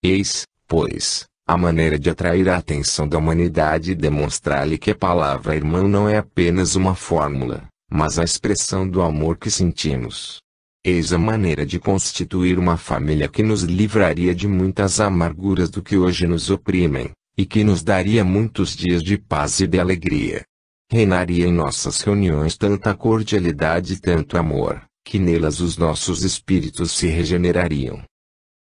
Eis, pois, a maneira de atrair a atenção da humanidade e demonstrar-lhe que a palavra irmão não é apenas uma fórmula, mas a expressão do amor que sentimos. Eis a maneira de constituir uma família que nos livraria de muitas amarguras do que hoje nos oprimem, e que nos daria muitos dias de paz e de alegria. Reinaria em nossas reuniões tanta cordialidade e tanto amor, que nelas os nossos espíritos se regenerariam.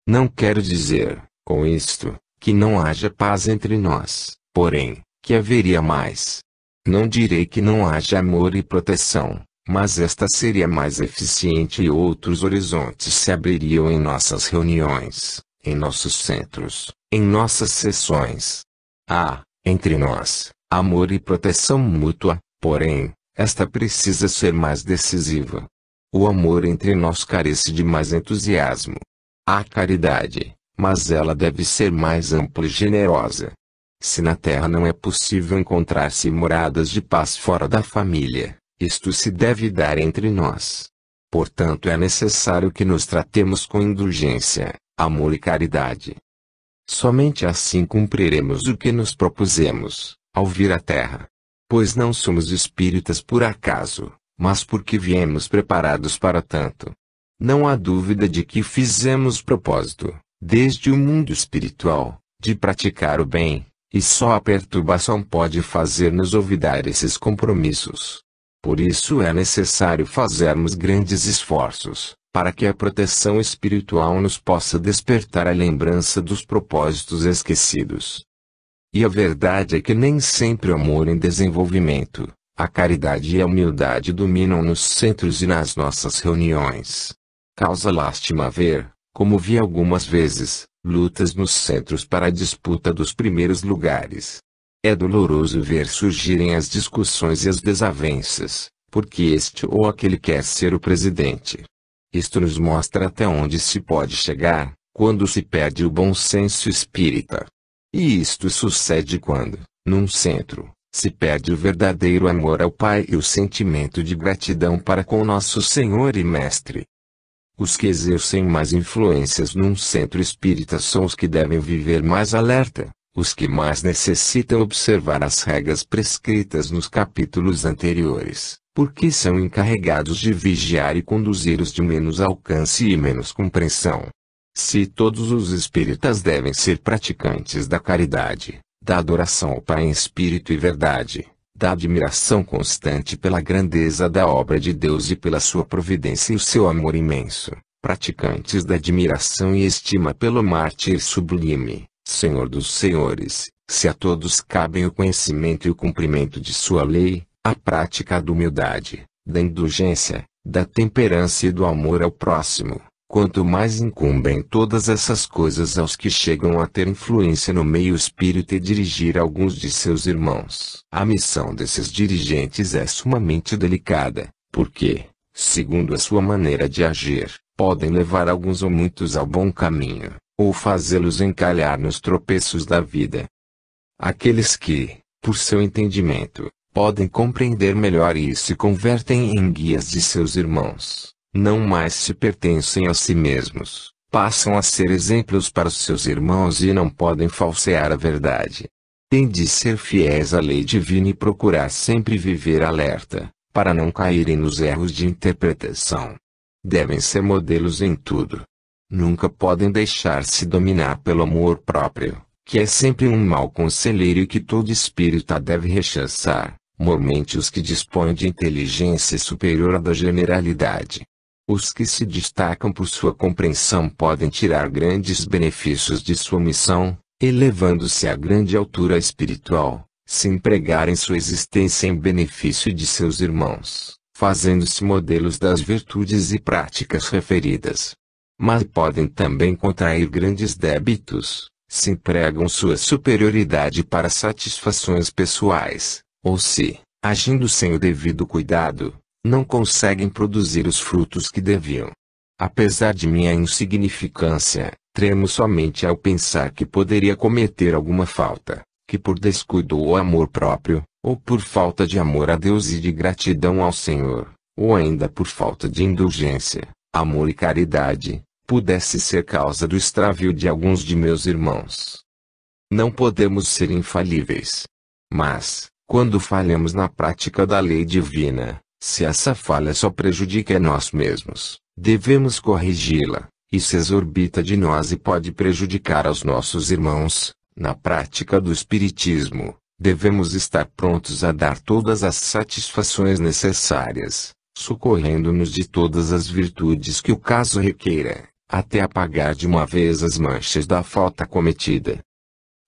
Não quero dizer, com isto, que não haja paz entre nós, porém, que haveria mais. Não direi que não haja amor e proteção, mas esta seria mais eficiente e outros horizontes se abririam em nossas reuniões, em nossos centros, em nossas sessões. Há, entre nós, amor e proteção mútua, porém, esta precisa ser mais decisiva. O amor entre nós carece de mais entusiasmo. Há caridade, mas ela deve ser mais ampla e generosa. Se na terra não é possível encontrar-se moradas de paz fora da família, isto se deve dar entre nós. Portanto é necessário que nos tratemos com indulgência, amor e caridade. Somente assim cumpriremos o que nos propusemos, ao vir à terra. Pois não somos espíritas por acaso, mas porque viemos preparados para tanto. Não há dúvida de que fizemos propósito, desde o mundo espiritual, de praticar o bem, e só a perturbação pode fazer-nos olvidar esses compromissos. Por isso é necessário fazermos grandes esforços, para que a proteção espiritual nos possa despertar a lembrança dos propósitos esquecidos. E a verdade é que nem sempre o amor em desenvolvimento, a caridade e a humildade dominam nos centros e nas nossas reuniões. Causa lástima ver, como vi algumas vezes, lutas nos centros para a disputa dos primeiros lugares. É doloroso ver surgirem as discussões e as desavenças, porque este ou aquele quer ser o presidente. Isto nos mostra até onde se pode chegar, quando se perde o bom senso espírita. E isto sucede quando, num centro, se perde o verdadeiro amor ao Pai e o sentimento de gratidão para com nosso Senhor e Mestre. Os que exercem mais influências num centro espírita são os que devem viver mais alerta, os que mais necessitam observar as regras prescritas nos capítulos anteriores, porque são encarregados de vigiar e conduzir os de menos alcance e menos compreensão. Se todos os espíritas devem ser praticantes da caridade, da adoração ao Pai em espírito e verdade, da admiração constante pela grandeza da obra de Deus e pela sua providência e o seu amor imenso, praticantes da admiração e estima pelo mártir sublime, Senhor dos Senhores, se a todos cabem o conhecimento e o cumprimento de sua lei, a prática da humildade, da indulgência, da temperança e do amor ao próximo, quanto mais incumbem todas essas coisas aos que chegam a ter influência no meio espírita e dirigir alguns de seus irmãos. A missão desses dirigentes é sumamente delicada, porque, segundo a sua maneira de agir, podem levar alguns ou muitos ao bom caminho, ou fazê-los encalhar nos tropeços da vida. Aqueles que, por seu entendimento, podem compreender melhor e se convertem em guias de seus irmãos, não mais se pertencem a si mesmos, passam a ser exemplos para os seus irmãos e não podem falsear a verdade. Têm de ser fiéis à lei divina e procurar sempre viver alerta, para não caírem nos erros de interpretação. Devem ser modelos em tudo. Nunca podem deixar-se dominar pelo amor próprio, que é sempre um mau conselheiro e que todo espírita deve rechaçar, mormente os que dispõem de inteligência superior à da generalidade. Os que se destacam por sua compreensão podem tirar grandes benefícios de sua missão, elevando-se à grande altura espiritual, se empregarem sua existência em benefício de seus irmãos, fazendo-se modelos das virtudes e práticas referidas. Mas podem também contrair grandes débitos, se empregam sua superioridade para satisfações pessoais, ou se, agindo sem o devido cuidado, não conseguem produzir os frutos que deviam. Apesar de minha insignificância, tremo somente ao pensar que poderia cometer alguma falta, que por descuido ou amor próprio, ou por falta de amor a Deus e de gratidão ao Senhor, ou ainda por falta de indulgência, amor e caridade, pudesse ser causa do extravio de alguns de meus irmãos. Não podemos ser infalíveis. Mas, quando falhamos na prática da lei divina, se essa falha só prejudica a nós mesmos, devemos corrigi-la, e se exorbita de nós e pode prejudicar aos nossos irmãos, na prática do Espiritismo, devemos estar prontos a dar todas as satisfações necessárias, socorrendo-nos de todas as virtudes que o caso requeira, até apagar de uma vez as manchas da falta cometida.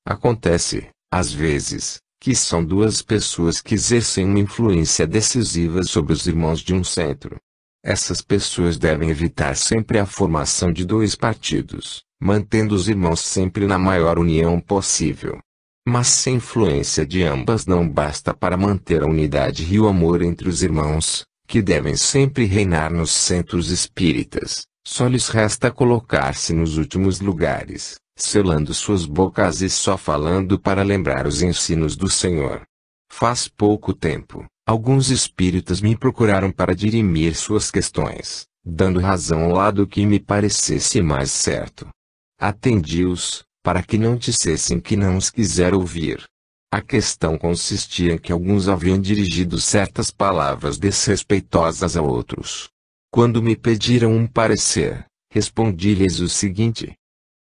Acontece, às vezes, que são duas pessoas que exercem uma influência decisiva sobre os irmãos de um centro. Essas pessoas devem evitar sempre a formação de dois partidos, mantendo os irmãos sempre na maior união possível. Mas se a influência de ambas não basta para manter a unidade e o amor entre os irmãos, que devem sempre reinar nos centros espíritas, só lhes resta colocar-se nos últimos lugares, selando suas bocas e só falando para lembrar os ensinos do Senhor. Faz pouco tempo, alguns espíritas me procuraram para dirimir suas questões, dando razão ao lado que me parecesse mais certo. Atendi-os, para que não dissessem que não os quisera ouvir. A questão consistia em que alguns haviam dirigido certas palavras desrespeitosas a outros. Quando me pediram um parecer, respondi-lhes o seguinte: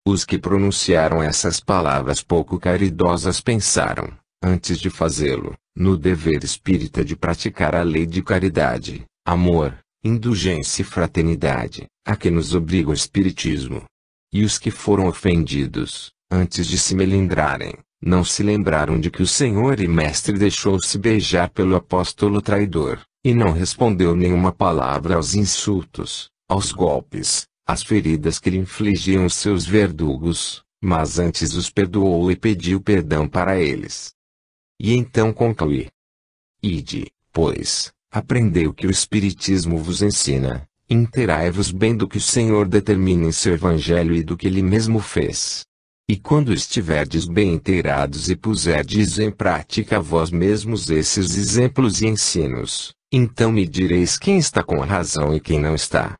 os que pronunciaram essas palavras pouco caridosas pensaram, antes de fazê-lo, no dever espírita de praticar a lei de caridade, amor, indulgência e fraternidade, a que nos obriga o Espiritismo. E os que foram ofendidos, antes de se melindrarem, não se lembraram de que o Senhor e Mestre deixou-se beijar pelo apóstolo traidor, e não respondeu nenhuma palavra aos insultos, aos golpes, às feridas que lhe infligiam os seus verdugos, mas antes os perdoou e pediu perdão para eles. E então conclui: ide, pois, aprendei o que o Espiritismo vos ensina, inteirai-vos bem do que o Senhor determina em seu Evangelho e do que ele mesmo fez. E quando estiverdes bem inteirados e puserdes em prática vós mesmos esses exemplos e ensinos, então me direis quem está com a razão e quem não está.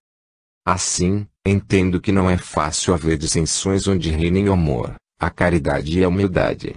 Assim, entendo que não é fácil haver dissensões onde reinem o amor, a caridade e a humildade.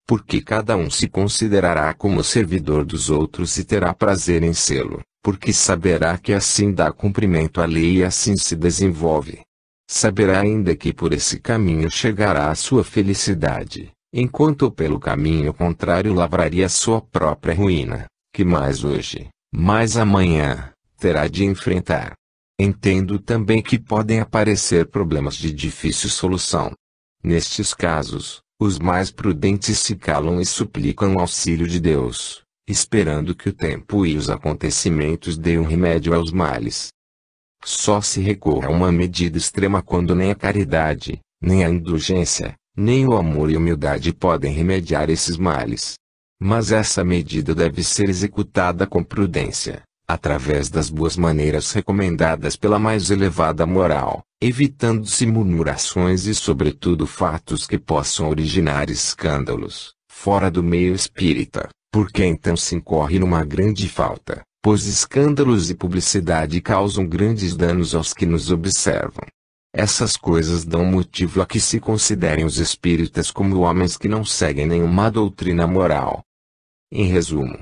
Porque cada um se considerará como servidor dos outros e terá prazer em sê-lo, porque saberá que assim dá cumprimento à lei e assim se desenvolve. Saberá ainda que por esse caminho chegará à sua felicidade, enquanto pelo caminho contrário lavraria sua própria ruína, que mais hoje, mais amanhã, terá de enfrentar. Entendo também que podem aparecer problemas de difícil solução. Nestes casos, os mais prudentes se calam e suplicam o auxílio de Deus, esperando que o tempo e os acontecimentos deem um remédio aos males. Só se recorre a uma medida extrema quando nem a caridade, nem a indulgência, nem o amor e a humildade podem remediar esses males. Mas essa medida deve ser executada com prudência, através das boas maneiras recomendadas pela mais elevada moral, evitando-se murmurações e sobretudo fatos que possam originar escândalos, fora do meio espírita, porque então se incorre numa grande falta, pois escândalos e publicidade causam grandes danos aos que nos observam. Essas coisas dão motivo a que se considerem os espíritas como homens que não seguem nenhuma doutrina moral. Em resumo,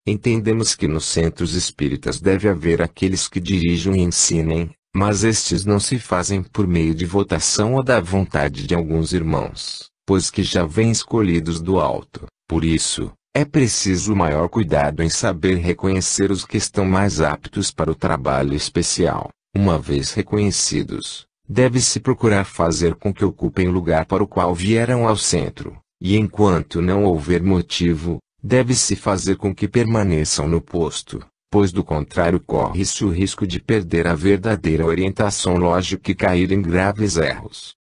entendemos que nos centros espíritas deve haver aqueles que dirijam e ensinem, mas estes não se fazem por meio de votação ou da vontade de alguns irmãos, pois que já vêm escolhidos do alto. Por isso, é preciso maior cuidado em saber reconhecer os que estão mais aptos para o trabalho especial. Uma vez reconhecidos, deve-se procurar fazer com que ocupem o lugar para o qual vieram ao centro, e enquanto não houver motivo, deve-se fazer com que permaneçam no posto, pois do contrário corre-se o risco de perder a verdadeira orientação lógica e cair em graves erros.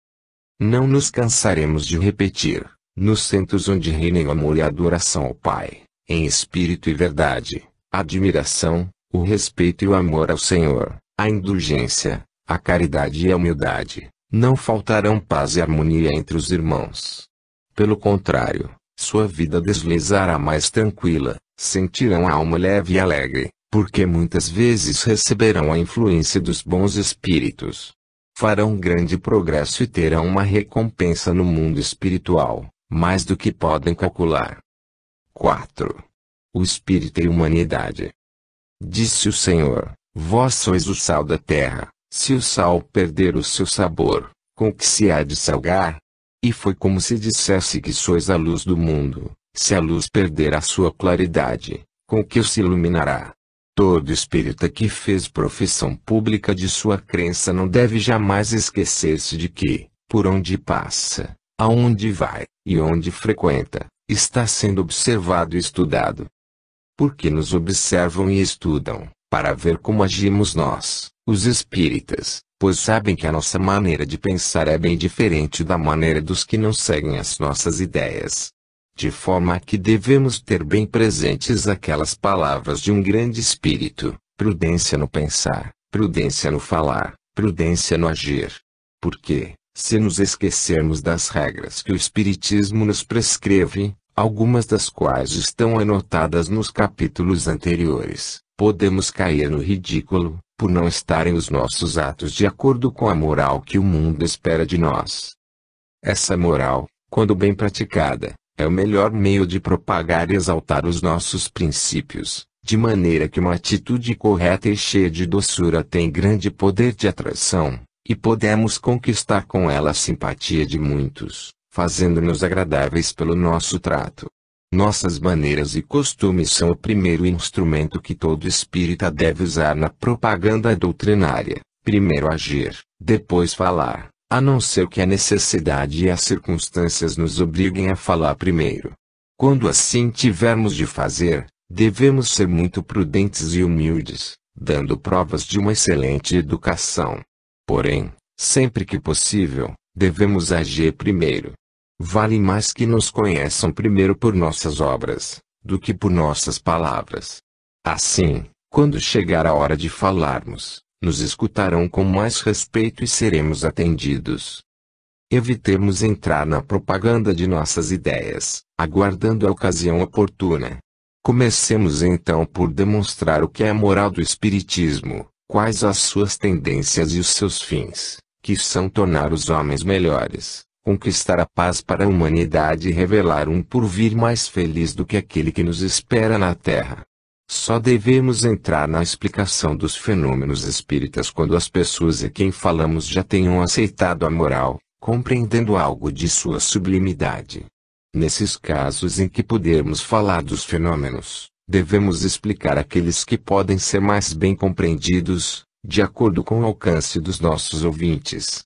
Não nos cansaremos de repetir: nos centros onde reinem o amor e a adoração ao Pai, em espírito e verdade, a admiração, o respeito e o amor ao Senhor, a indulgência, a caridade e a humildade, não faltarão paz e harmonia entre os irmãos. Pelo contrário, sua vida deslizará mais tranquila, sentirão a alma leve e alegre, porque muitas vezes receberão a influência dos bons espíritos. farão grande progresso e terão uma recompensa no mundo espiritual, mais do que podem calcular. 4. O espírito e a humanidade. Disse o Senhor: vós sois o sal da terra. Se o sal perder o seu sabor, com que se há de salgar? E foi como se dissesse que sois a luz do mundo. Se a luz perder a sua claridade, com que se iluminará? Todo espírita que fez profissão pública de sua crença não deve jamais esquecer-se de que, por onde passa, aonde vai, e onde frequenta, está sendo observado e estudado. Porque nos observam e estudam, para ver como agimos nós, os espíritas, pois sabem que a nossa maneira de pensar é bem diferente da maneira dos que não seguem as nossas ideias. De forma que devemos ter bem presentes aquelas palavras de um grande espírito: prudência no pensar, prudência no falar, prudência no agir. Porque, se nos esquecermos das regras que o Espiritismo nos prescreve, algumas das quais estão anotadas nos capítulos anteriores, podemos cair no ridículo, por não estarem os nossos atos de acordo com a moral que o mundo espera de nós. Essa moral, quando bem praticada, é o melhor meio de propagar e exaltar os nossos princípios, de maneira que uma atitude correta e cheia de doçura tem grande poder de atração, e podemos conquistar com ela a simpatia de muitos, fazendo-nos agradáveis pelo nosso trato. Nossas maneiras e costumes são o primeiro instrumento que todo espírita deve usar na propaganda doutrinária: primeiro agir, depois falar, a não ser que a necessidade e as circunstâncias nos obriguem a falar primeiro. Quando assim tivermos de fazer, devemos ser muito prudentes e humildes, dando provas de uma excelente educação. Porém, sempre que possível, devemos agir primeiro. Vale mais que nos conheçam primeiro por nossas obras, do que por nossas palavras. Assim, quando chegar a hora de falarmos, nos escutarão com mais respeito e seremos atendidos. Evitemos entrar na propaganda de nossas ideias, aguardando a ocasião oportuna. Comecemos então por demonstrar o que é a moral do Espiritismo, quais as suas tendências e os seus fins, que são tornar os homens melhores, conquistar a paz para a humanidade e revelar um porvir mais feliz do que aquele que nos espera na Terra. Só devemos entrar na explicação dos fenômenos espíritas quando as pessoas a quem falamos já tenham aceitado a moral, compreendendo algo de sua sublimidade. Nesses casos em que pudermos falar dos fenômenos, devemos explicar aqueles que podem ser mais bem compreendidos, de acordo com o alcance dos nossos ouvintes.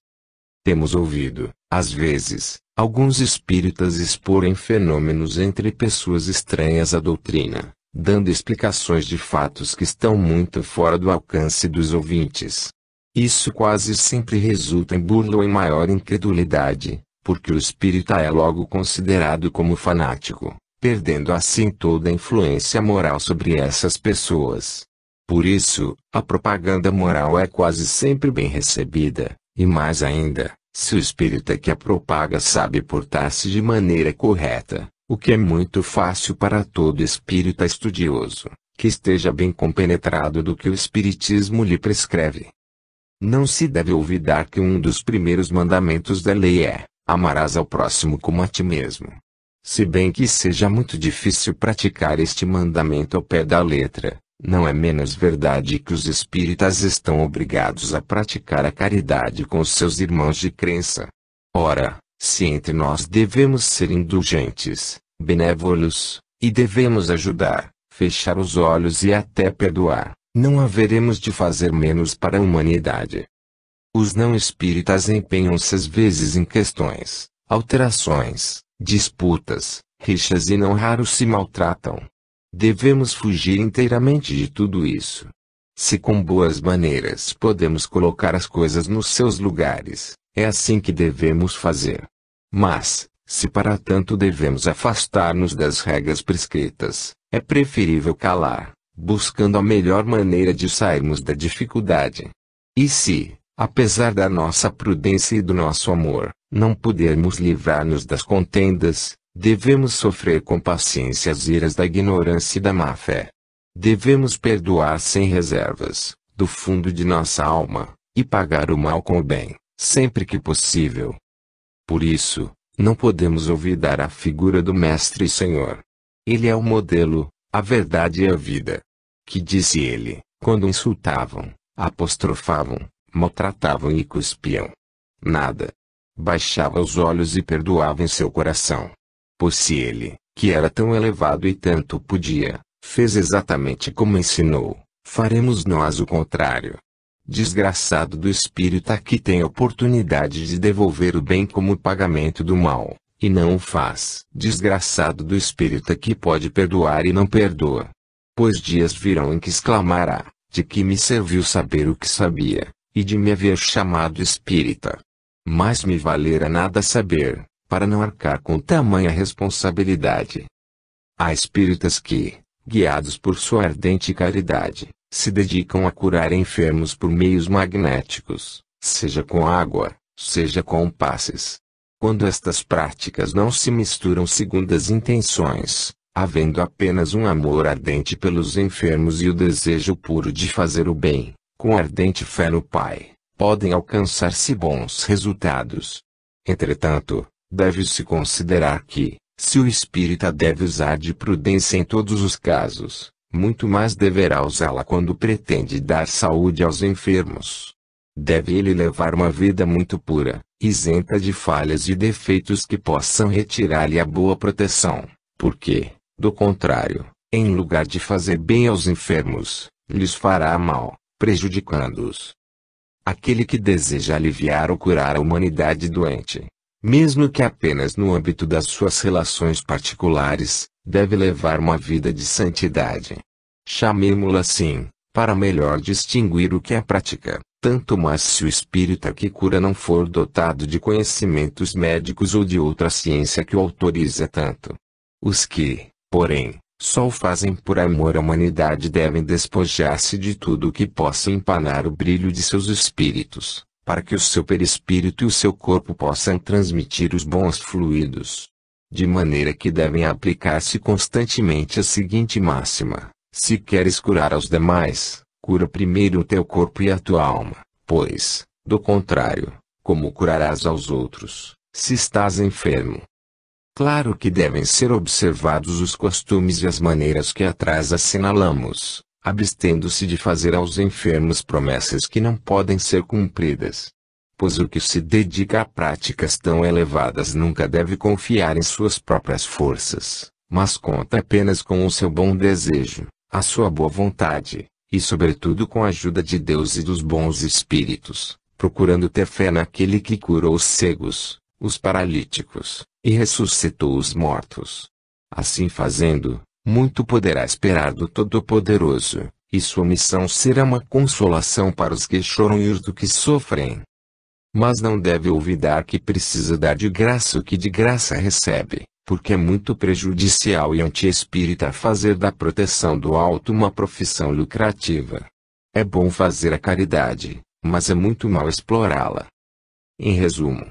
Temos ouvido, às vezes, alguns espíritas exporem fenômenos entre pessoas estranhas à doutrina, dando explicações de fatos que estão muito fora do alcance dos ouvintes. Isso quase sempre resulta em burla ou em maior incredulidade, porque o espírita é logo considerado como fanático, perdendo assim toda a influência moral sobre essas pessoas. Por isso, a propaganda moral é quase sempre bem recebida, e mais ainda, se o espírita que a propaga sabe portar-se de maneira correta, o que é muito fácil para todo espírita estudioso, que esteja bem compenetrado do que o Espiritismo lhe prescreve. Não se deve olvidar que um dos primeiros mandamentos da lei é: amarás ao próximo como a ti mesmo. Se bem que seja muito difícil praticar este mandamento ao pé da letra, não é menos verdade que os espíritas estão obrigados a praticar a caridade com os seus irmãos de crença. Ora, se entre nós devemos ser indulgentes, benévolos, e devemos ajudar, fechar os olhos e até perdoar, não haveremos de fazer menos para a humanidade. Os não espíritas empenham-se às vezes em questões, alterações, disputas, rixas e não raro se maltratam. Devemos fugir inteiramente de tudo isso. Se com boas maneiras podemos colocar as coisas nos seus lugares, é assim que devemos fazer. Mas, se para tanto devemos afastar-nos das regras prescritas, é preferível calar, buscando a melhor maneira de sairmos da dificuldade. E se, apesar da nossa prudência e do nosso amor, não pudermos livrar-nos das contendas, devemos sofrer com paciência as iras da ignorância e da má-fé. Devemos perdoar sem reservas, do fundo de nossa alma, e pagar o mal com o bem, sempre que possível. Por isso, não podemos olvidar a figura do Mestre e Senhor. Ele é o modelo, a verdade e a vida. Que disse ele, quando insultavam, apostrofavam, maltratavam e cuspiam? Nada. Baixava os olhos e perdoava em seu coração. Pois se ele, que era tão elevado e tanto podia, fez exatamente como ensinou, faremos nós o contrário. Desgraçado do espírita que tem a oportunidade de devolver o bem como pagamento do mal, e não o faz. Desgraçado do espírita que pode perdoar e não perdoa. Pois dias virão em que exclamará, de que me serviu saber o que sabia, e de me haver chamado espírita. Mas me valera nada saber, para não arcar com tamanha responsabilidade. Há espíritas que, guiados por sua ardente caridade, se dedicam a curar enfermos por meios magnéticos, seja com água, seja com passes. Quando estas práticas não se misturam segundo as intenções, havendo apenas um amor ardente pelos enfermos e o desejo puro de fazer o bem, com ardente fé no Pai, podem alcançar-se bons resultados. Entretanto, deve-se considerar que, se o espírita deve usar de prudência em todos os casos, muito mais deverá usá-la quando pretende dar saúde aos enfermos. Deve ele levar uma vida muito pura, isenta de falhas e defeitos que possam retirar-lhe a boa proteção, porque, do contrário, em lugar de fazer bem aos enfermos, lhes fará mal, prejudicando-os. Aquele que deseja aliviar ou curar a humanidade doente, mesmo que apenas no âmbito das suas relações particulares, deve levar uma vida de santidade. Chamemo-la assim, para melhor distinguir o que é prática, tanto mais se o espírita que cura não for dotado de conhecimentos médicos ou de outra ciência que o autorize tanto. Os que, porém, só o fazem por amor à humanidade devem despojar-se de tudo o que possa empanar o brilho de seus espíritos, para que o seu perispírito e o seu corpo possam transmitir os bons fluidos. De maneira que devem aplicar-se constantemente a seguinte máxima: se queres curar aos demais, cura primeiro o teu corpo e a tua alma, pois, do contrário, como curarás aos outros, se estás enfermo? Claro que devem ser observados os costumes e as maneiras que atrás assinalamos, abstendo-se de fazer aos enfermos promessas que não podem ser cumpridas. Pois o que se dedica a práticas tão elevadas nunca deve confiar em suas próprias forças, mas conta apenas com o seu bom desejo, a sua boa vontade, e sobretudo com a ajuda de Deus e dos bons espíritos, procurando ter fé naquele que curou os cegos, os paralíticos, e ressuscitou os mortos. Assim fazendo, muito poderá esperar do Todo-Poderoso, e sua missão será uma consolação para os que choram e os do que sofrem. Mas não deve olvidar que precisa dar de graça o que de graça recebe, porque é muito prejudicial e anti-espírita fazer da proteção do alto uma profissão lucrativa. É bom fazer a caridade, mas é muito mal explorá-la. Em resumo,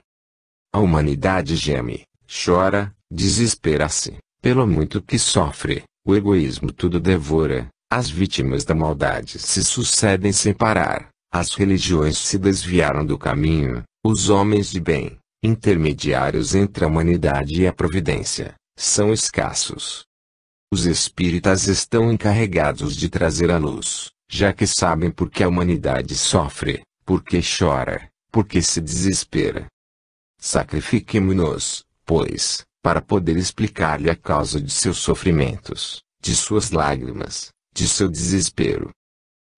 a humanidade geme, chora, desespera-se, pelo muito que sofre, o egoísmo tudo devora, as vítimas da maldade se sucedem sem parar. As religiões se desviaram do caminho, os homens de bem, intermediários entre a humanidade e a providência, são escassos. Os espíritas estão encarregados de trazer a luz, já que sabem por que a humanidade sofre, por que chora, por que se desespera. Sacrifiquemo-nos, pois, para poder explicar-lhe a causa de seus sofrimentos, de suas lágrimas, de seu desespero.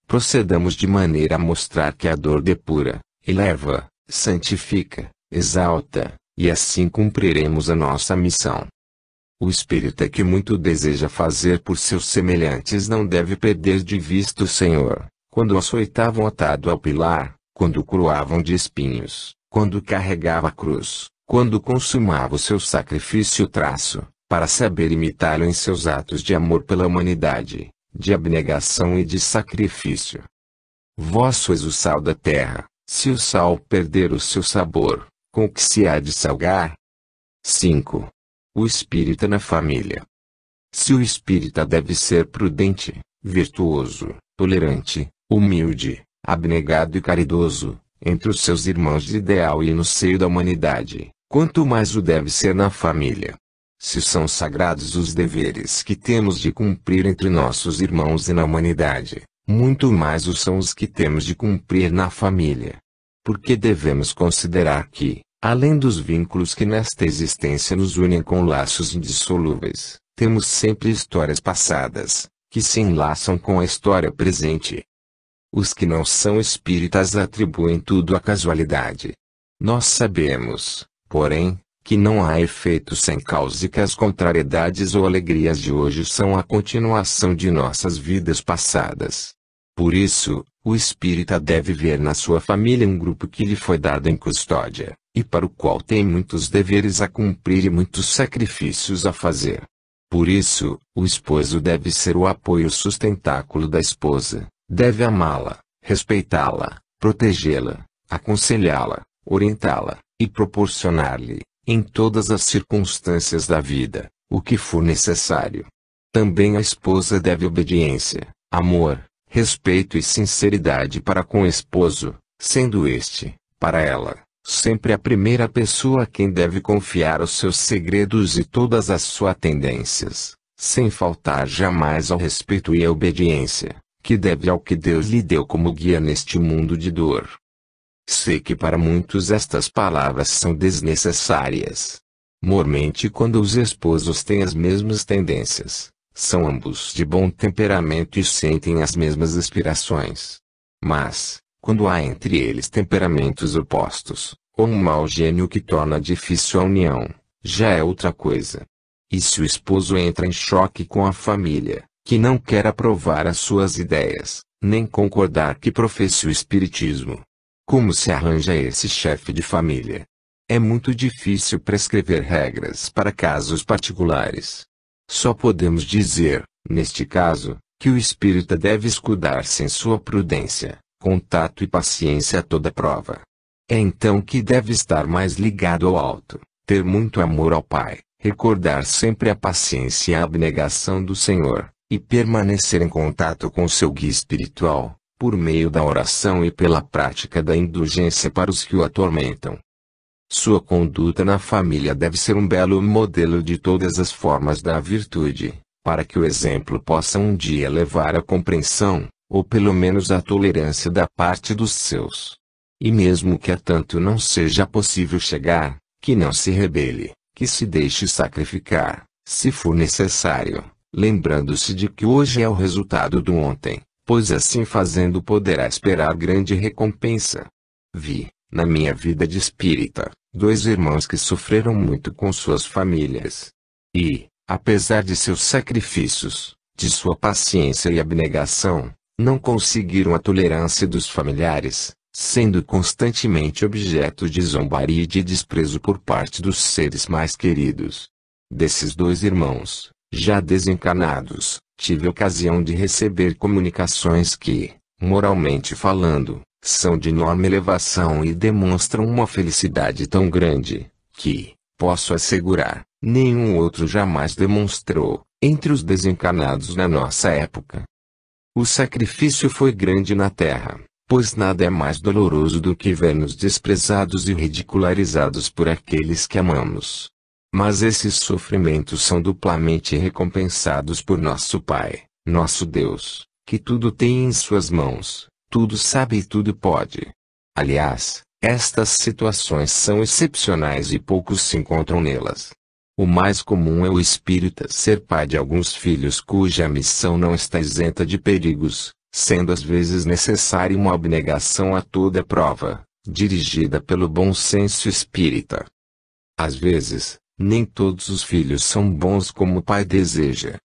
Procedamos de maneira a mostrar que a dor depura, eleva, santifica, exalta, e assim cumpriremos a nossa missão. O espírita que muito deseja fazer por seus semelhantes não deve perder de vista o Senhor, quando o açoitavam atado ao pilar, quando o coroavam de espinhos, quando carregava a cruz, quando consumava o seu sacrifício traço, para saber imitá-lo em seus atos de amor pela humanidade, de abnegação e de sacrifício. Vós sois o sal da terra, se o sal perder o seu sabor, com o que se há de salgar? 5. O espírita na família. Se o espírita deve ser prudente, virtuoso, tolerante, humilde, abnegado e caridoso, entre os seus irmãos de ideal e no seio da humanidade, quanto mais o deve ser na família. Se são sagrados os deveres que temos de cumprir entre nossos irmãos e na humanidade, muito mais o são os que temos de cumprir na família. Porque devemos considerar que, além dos vínculos que nesta existência nos unem com laços indissolúveis, temos sempre histórias passadas, que se enlaçam com a história presente. Os que não são espíritas atribuem tudo à casualidade. Nós sabemos, porém, que não há efeito sem causa e que as contrariedades ou alegrias de hoje são a continuação de nossas vidas passadas. Por isso, o espírita deve ver na sua família um grupo que lhe foi dado em custódia, e para o qual tem muitos deveres a cumprir e muitos sacrifícios a fazer. Por isso, o esposo deve ser o apoio e o sustentáculo da esposa, deve amá-la, respeitá-la, protegê-la, aconselhá-la, orientá-la, e proporcionar-lhe, em todas as circunstâncias da vida, o que for necessário. Também a esposa deve obediência, amor, respeito e sinceridade para com o esposo, sendo este, para ela, sempre a primeira pessoa a quem deve confiar os seus segredos e todas as suas tendências, sem faltar jamais ao respeito e à obediência, que deve ao que Deus lhe deu como guia neste mundo de dor. Sei que para muitos estas palavras são desnecessárias. Mormente quando os esposos têm as mesmas tendências, são ambos de bom temperamento e sentem as mesmas aspirações. Mas, quando há entre eles temperamentos opostos, ou um mau gênio que torna difícil a união, já é outra coisa. E se o esposo entra em choque com a família, que não quer aprovar as suas ideias, nem concordar que professe o espiritismo, como se arranja esse chefe de família? É muito difícil prescrever regras para casos particulares. Só podemos dizer, neste caso, que o espírita deve escudar-se em sua prudência, contato e paciência a toda prova. É então que deve estar mais ligado ao alto, ter muito amor ao Pai, recordar sempre a paciência e a abnegação do Senhor, e permanecer em contato com seu guia espiritual, por meio da oração e pela prática da indulgência para os que o atormentam. Sua conduta na família deve ser um belo modelo de todas as formas da virtude, para que o exemplo possa um dia levar à compreensão, ou pelo menos à tolerância da parte dos seus. E mesmo que a tanto não seja possível chegar, que não se rebele, que se deixe sacrificar, se for necessário, lembrando-se de que hoje é o resultado do ontem, pois assim fazendo poderá esperar grande recompensa. Vi, na minha vida de espírita, 2 irmãos que sofreram muito com suas famílias. E, apesar de seus sacrifícios, de sua paciência e abnegação, não conseguiram a tolerância dos familiares, sendo constantemente objeto de zombaria e de desprezo por parte dos seres mais queridos. Desses 2 irmãos, já desencarnados, tive ocasião de receber comunicações que, moralmente falando, são de enorme elevação e demonstram uma felicidade tão grande, que, posso assegurar, nenhum outro jamais demonstrou, entre os desencarnados na nossa época. O sacrifício foi grande na terra, pois nada é mais doloroso do que ver-nos desprezados e ridicularizados por aqueles que amamos. Mas esses sofrimentos são duplamente recompensados por nosso Pai, nosso Deus, que tudo tem em suas mãos, tudo sabe e tudo pode. Aliás, estas situações são excepcionais e poucos se encontram nelas. O mais comum é o espírita ser pai de alguns filhos cuja missão não está isenta de perigos, sendo às vezes necessária uma abnegação a toda prova, dirigida pelo bom senso espírita. Às vezes, nem todos os filhos são bons como o pai deseja.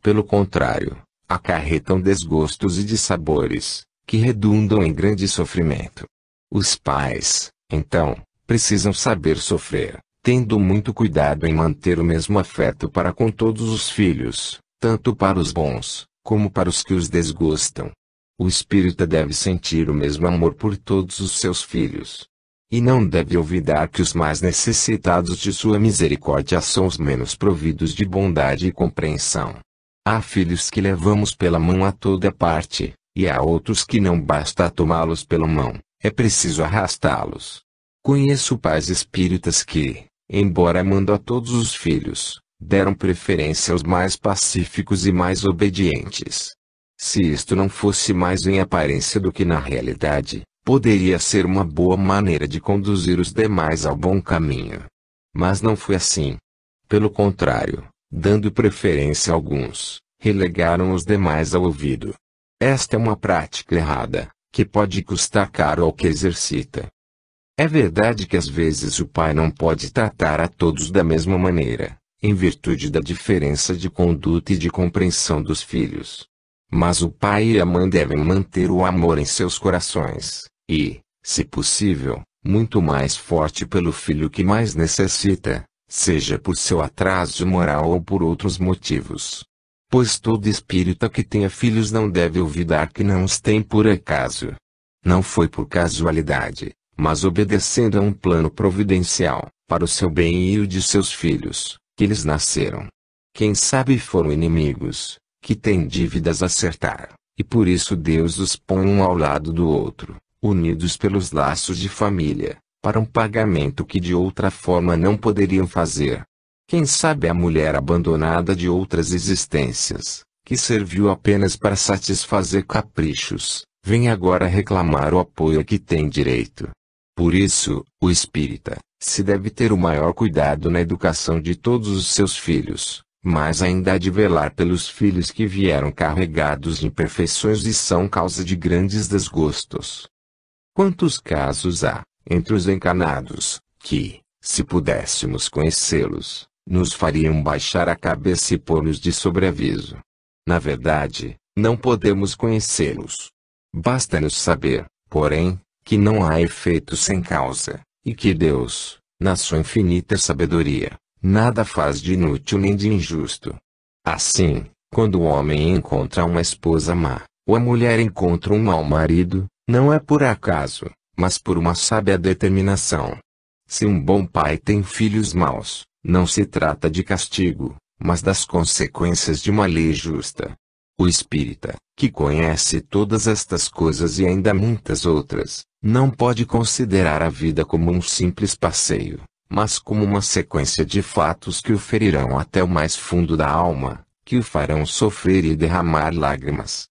Pelo contrário, acarretam desgostos e dissabores, que redundam em grande sofrimento. Os pais, então, precisam saber sofrer, tendo muito cuidado em manter o mesmo afeto para com todos os filhos, tanto para os bons, como para os que os desgostam. O espírita deve sentir o mesmo amor por todos os seus filhos. E não deve olvidar que os mais necessitados de sua misericórdia são os menos providos de bondade e compreensão. Há filhos que levamos pela mão a toda parte, E há outros que não basta tomá-los pela mão, é preciso arrastá-los. Conheço pais espíritas que, embora amando a todos os filhos, deram preferência aos mais pacíficos e mais obedientes. Se isto não fosse mais em aparência do que na realidade, poderia ser uma boa maneira de conduzir os demais ao bom caminho. Mas não foi assim. Pelo contrário, dando preferência a alguns, relegaram os demais ao ouvido. Esta é uma prática errada, que pode custar caro ao que exercita. É verdade que às vezes o pai não pode tratar a todos da mesma maneira, em virtude da diferença de conduta e de compreensão dos filhos. Mas o pai e a mãe devem manter o amor em seus corações, e, se possível, muito mais forte pelo filho que mais necessita, seja por seu atraso moral ou por outros motivos. Pois todo espírita que tenha filhos não deve olvidar que não os tem por acaso. Não foi por casualidade, mas obedecendo a um plano providencial, para o seu bem e o de seus filhos, que eles nasceram. Quem sabe foram inimigos, que têm dívidas a acertar, e por isso Deus os põe um ao lado do outro, unidos pelos laços de família, para um pagamento que de outra forma não poderiam fazer. Quem sabe a mulher abandonada de outras existências, que serviu apenas para satisfazer caprichos, vem agora reclamar o apoio a que tem direito. Por isso, o espírita, se deve ter o maior cuidado na educação de todos os seus filhos, mas ainda há de velar pelos filhos que vieram carregados de imperfeições e são causa de grandes desgostos. Quantos casos há, entre os encarnados, que, se pudéssemos conhecê-los, nos fariam baixar a cabeça e pôr-nos de sobreaviso. Na verdade, não podemos conhecê-los. Basta-nos saber, porém, que não há efeito sem causa, e que Deus, na sua infinita sabedoria, nada faz de inútil nem de injusto. Assim, quando o homem encontra uma esposa má, ou a mulher encontra um mau marido, não é por acaso, mas por uma sábia determinação. Se um bom pai tem filhos maus, não se trata de castigo, mas das consequências de uma lei justa. O espírita, que conhece todas estas coisas e ainda muitas outras, não pode considerar a vida como um simples passeio, mas como uma sequência de fatos que o ferirão até o mais fundo da alma, que o farão sofrer e derramar lágrimas.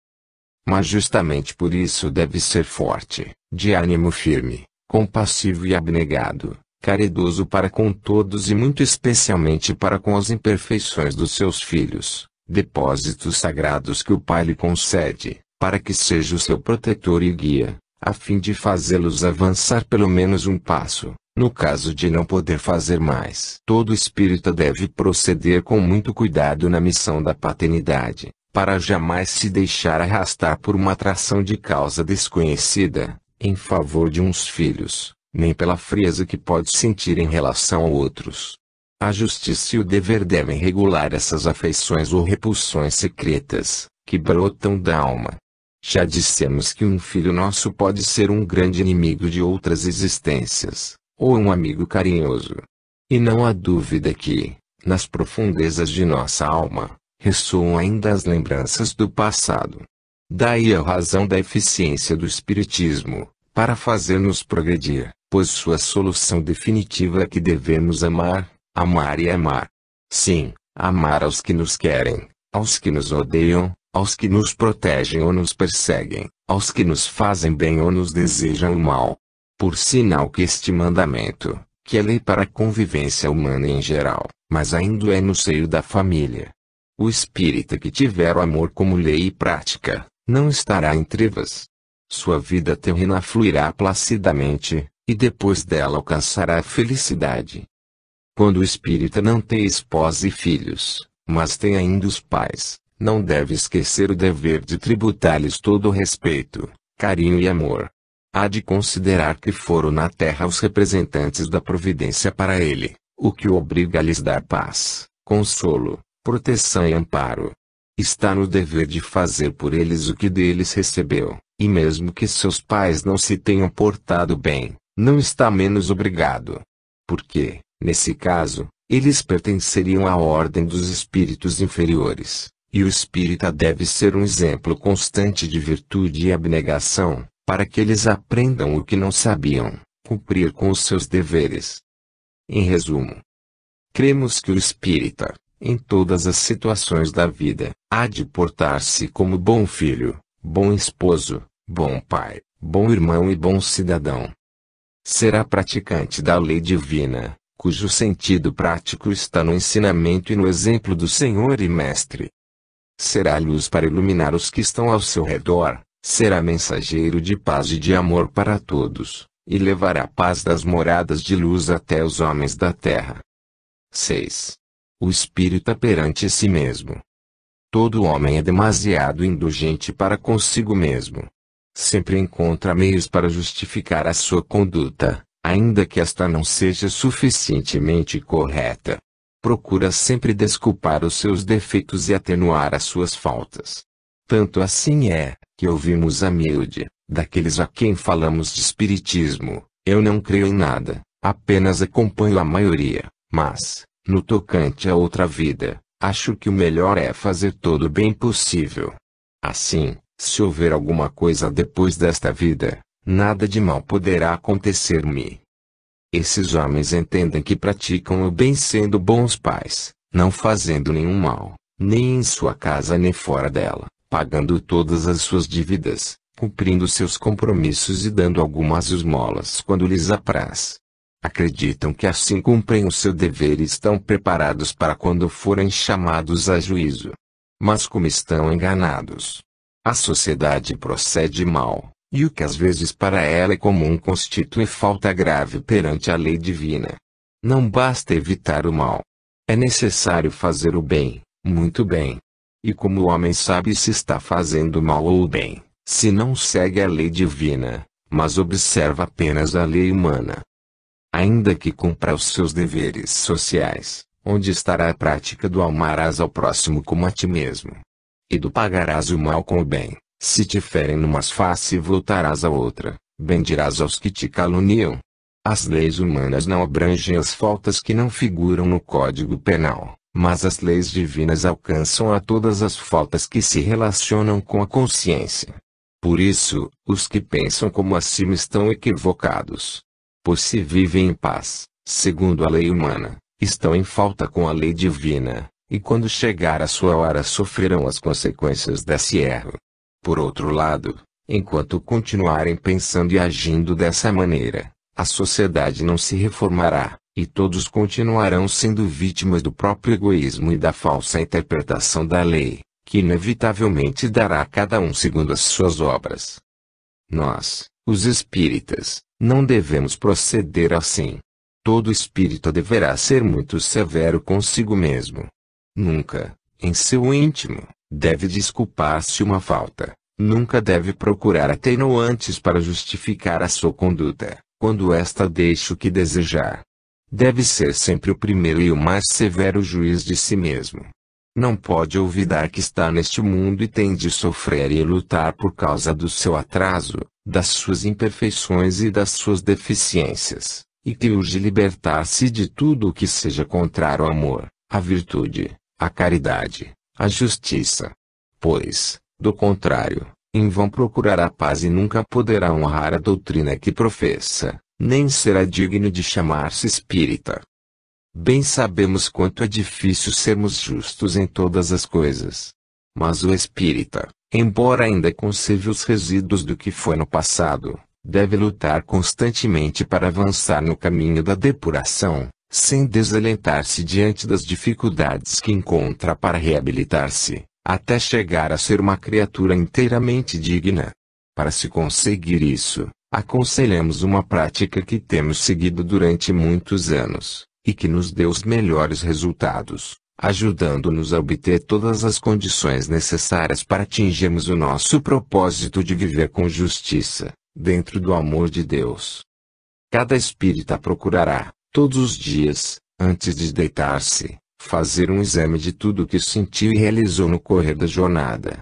Mas justamente por isso deve ser forte, de ânimo firme, compassivo e abnegado, caridoso para com todos e muito especialmente para com as imperfeições dos seus filhos, depósitos sagrados que o Pai lhe concede, para que seja o seu protetor e guia, a fim de fazê-los avançar pelo menos um passo, no caso de não poder fazer mais. Todo espírita deve proceder com muito cuidado na missão da paternidade, para jamais se deixar arrastar por uma atração de causa desconhecida, em favor de uns filhos, nem pela frieza que pode sentir em relação a outros. A justiça e o dever devem regular essas afeições ou repulsões secretas, que brotam da alma. Já dissemos que um filho nosso pode ser um grande inimigo de outras existências, ou um amigo carinhoso. E não há dúvida que, nas profundezas de nossa alma, ressoam ainda as lembranças do passado. Daí a razão da eficiência do Espiritismo, para fazer-nos progredir, pois sua solução definitiva é que devemos amar, amar e amar. Sim, amar aos que nos querem, aos que nos odeiam, aos que nos protegem ou nos perseguem, aos que nos fazem bem ou nos desejam o mal. Por sinal que este mandamento, que é lei para a convivência humana em geral, mas ainda é no seio da família. O espírita que tiver o amor como lei e prática, não estará em trevas. Sua vida terrena fluirá placidamente, e depois dela alcançará a felicidade. Quando o espírita não tem esposa e filhos, mas tem ainda os pais, não deve esquecer o dever de tributar-lhes todo o respeito, carinho e amor. Há de considerar que foram na terra os representantes da providência para ele, o que o obriga a lhes dar paz, consolo, proteção e amparo. Está no dever de fazer por eles o que deles recebeu, e mesmo que seus pais não se tenham portado bem, não está menos obrigado. Porque, nesse caso, eles pertenceriam à ordem dos espíritos inferiores, E o espírita deve ser um exemplo constante de virtude e abnegação, para que eles aprendam o que não sabiam, cumprir com os seus deveres. Em resumo, cremos que o espírita, em todas as situações da vida, há de portar-se como bom filho, bom esposo, bom pai, bom irmão e bom cidadão. Será praticante da lei divina, cujo sentido prático está no ensinamento e no exemplo do Senhor e Mestre. Será luz para iluminar os que estão ao seu redor, será mensageiro de paz e de amor para todos, e levará a paz das moradas de luz até os homens da terra. 6. O espírita perante si mesmo. Todo homem é demasiado indulgente para consigo mesmo. Sempre encontra meios para justificar a sua conduta, ainda que esta não seja suficientemente correta. Procura sempre desculpar os seus defeitos e atenuar as suas faltas. Tanto assim é, que ouvimos a miúde, daqueles a quem falamos de espiritismo: eu não creio em nada, apenas acompanho a maioria, mas, no tocante a outra vida, acho que o melhor é fazer todo o bem possível. Assim, se houver alguma coisa depois desta vida, nada de mal poderá acontecer-me. Esses homens entendem que praticam o bem sendo bons pais, não fazendo nenhum mal, nem em sua casa nem fora dela, pagando todas as suas dívidas, cumprindo seus compromissos e dando algumas esmolas quando lhes apraz. Acreditam que assim cumprem o seu dever e estão preparados para quando forem chamados a juízo. Mas como estão enganados, a sociedade procede mal. E o que às vezes para ela é comum constitui falta grave perante a lei divina. Não basta evitar o mal. É necessário fazer o bem, muito bem. E como o homem sabe se está fazendo mal ou bem, se não segue a lei divina, mas observa apenas a lei humana? Ainda que cumpra os seus deveres sociais, onde estará a prática do amarás ao próximo como a ti mesmo? E do pagarás o mal com o bem? Se te ferem numas face e voltarás a outra, bendirás aos que te caluniam. As leis humanas não abrangem as faltas que não figuram no Código Penal, mas as leis divinas alcançam a todas as faltas que se relacionam com a consciência. Por isso, os que pensam como acima estão equivocados. Pois se vivem em paz, segundo a lei humana, estão em falta com a lei divina, e quando chegar a sua hora sofrerão as consequências desse erro. Por outro lado, enquanto continuarem pensando e agindo dessa maneira, a sociedade não se reformará, e todos continuarão sendo vítimas do próprio egoísmo e da falsa interpretação da lei, que inevitavelmente dará a cada um segundo as suas obras. Nós, os espíritas, não devemos proceder assim. Todo espírita deverá ser muito severo consigo mesmo. Nunca, em seu íntimo, deve desculpar-se uma falta, nunca deve procurar atenuantes para justificar a sua conduta, quando esta deixa o que desejar. Deve ser sempre o primeiro e o mais severo juiz de si mesmo. Não pode olvidar que está neste mundo e tem de sofrer e lutar por causa do seu atraso, das suas imperfeições e das suas deficiências, e que urge libertar-se de tudo o que seja contrário ao amor, à virtude, à caridade, à justiça. Pois, do contrário, em vão procurará a paz e nunca poderá honrar a doutrina que professa, nem será digno de chamar-se espírita. Bem sabemos quanto é difícil sermos justos em todas as coisas. Mas o espírita, embora ainda conserve os resíduos do que foi no passado, deve lutar constantemente para avançar no caminho da depuração, sem desalentar-se diante das dificuldades que encontra para reabilitar-se, até chegar a ser uma criatura inteiramente digna. Para se conseguir isso, aconselhamos uma prática que temos seguido durante muitos anos, e que nos deu os melhores resultados, ajudando-nos a obter todas as condições necessárias para atingirmos o nosso propósito de viver com justiça, dentro do amor de Deus. Cada espírita procurará, todos os dias, antes de deitar-se, fazer um exame de tudo o que sentiu e realizou no correr da jornada.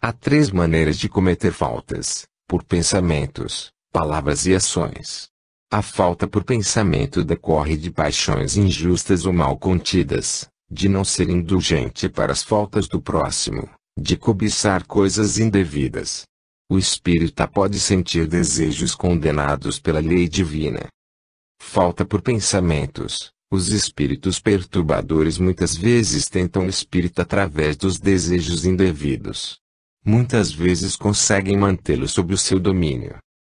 Há 3 maneiras de cometer faltas: por pensamentos, palavras e ações. A falta por pensamento decorre de paixões injustas ou mal contidas, de não ser indulgente para as faltas do próximo, de cobiçar coisas indevidas. O espírita pode sentir desejos condenados pela lei divina. Falta por pensamentos. Os espíritos perturbadores muitas vezes tentam o espírita através dos desejos indevidos. Muitas vezes conseguem mantê-lo sob o seu domínio.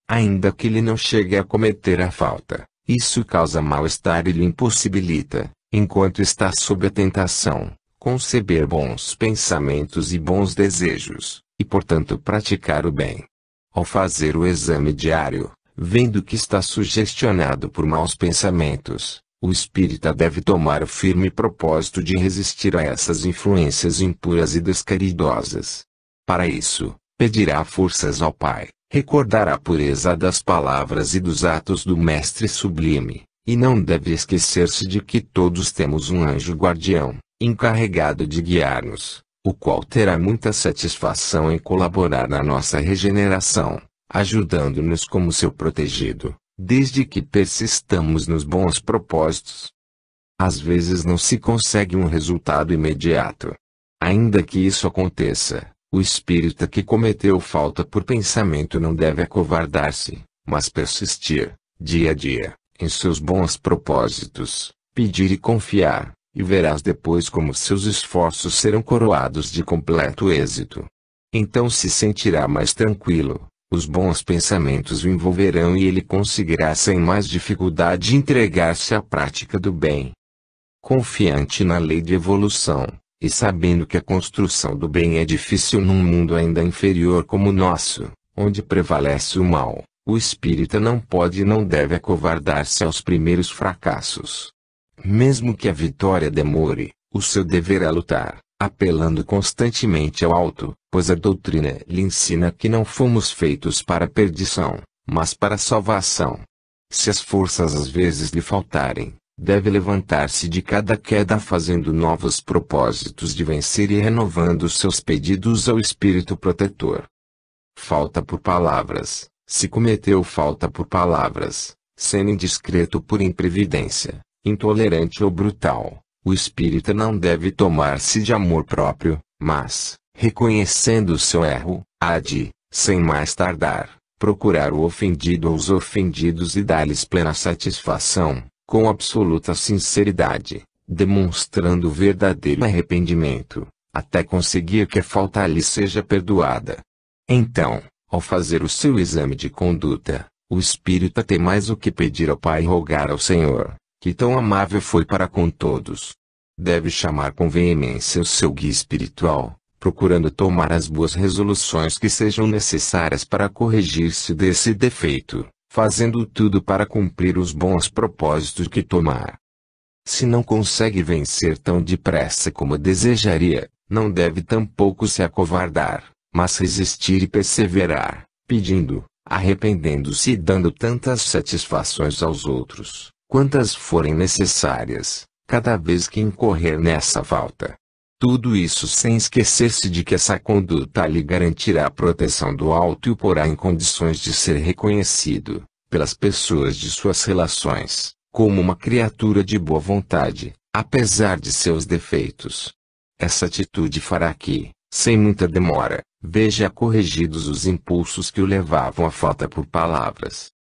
Ainda que ele não chegue a cometer a falta, isso causa mal-estar e lhe impossibilita, enquanto está sob a tentação, conceber bons pensamentos e bons desejos, e portanto praticar o bem. Ao fazer o exame diário, vendo que está sugestionado por maus pensamentos, o espírita deve tomar o firme propósito de resistir a essas influências impuras e descaridosas. Para isso, pedirá forças ao Pai, recordará a pureza das palavras e dos atos do Mestre Sublime, e não deve esquecer-se de que todos temos um anjo guardião, encarregado de guiar-nos, o qual terá muita satisfação em colaborar na nossa regeneração, ajudando-nos como seu protegido, desde que persistamos nos bons propósitos. Às vezes não se consegue um resultado imediato. Ainda que isso aconteça, o espírita que cometeu falta por pensamento não deve acovardar-se, mas persistir, dia a dia, em seus bons propósitos, pedir e confiar, e verás depois como seus esforços serão coroados de completo êxito. Então se sentirá mais tranquilo, os bons pensamentos o envolverão e ele conseguirá sem mais dificuldade entregar-se à prática do bem. Confiante na lei de evolução, e sabendo que a construção do bem é difícil num mundo ainda inferior como o nosso, onde prevalece o mal, o espírita não pode e não deve acovardar-se aos primeiros fracassos. Mesmo que a vitória demore, o seu dever é lutar, apelando constantemente ao alto, pois a doutrina lhe ensina que não fomos feitos para a perdição, mas para a salvação. Se as forças às vezes lhe faltarem, deve levantar-se de cada queda fazendo novos propósitos de vencer e renovando seus pedidos ao Espírito Protetor. Falta por palavras. Se cometeu falta por palavras, sendo indiscreto por imprevidência, intolerante ou brutal, o espírita não deve tomar-se de amor próprio, mas, reconhecendo o seu erro, há de, sem mais tardar, procurar o ofendido ou os ofendidos e dar-lhes plena satisfação, com absoluta sinceridade, demonstrando verdadeiro arrependimento, até conseguir que a falta lhe seja perdoada. Então, ao fazer o seu exame de conduta, o espírita tem mais o que pedir ao Pai e rogar ao Senhor, que tão amável foi para com todos. Deve chamar com veemência o seu guia espiritual, procurando tomar as boas resoluções que sejam necessárias para corrigir-se desse defeito, fazendo tudo para cumprir os bons propósitos que tomar. Se não consegue vencer tão depressa como desejaria, não deve tampouco se acovardar, mas resistir e perseverar, pedindo, arrependendo-se e dando tantas satisfações aos outros, quantas forem necessárias, cada vez que incorrer nessa falta. Tudo isso sem esquecer-se de que essa conduta lhe garantirá a proteção do alto e o porá em condições de ser reconhecido, pelas pessoas de suas relações, como uma criatura de boa vontade, apesar de seus defeitos. Essa atitude fará que, sem muita demora, veja corrigidos os impulsos que o levavam à falta por palavras.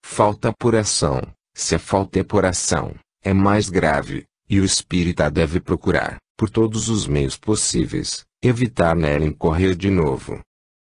Falta por ação. Se a falta é por ação, é mais grave, e o espírita deve procurar, por todos os meios possíveis, evitar nela incorrer de novo.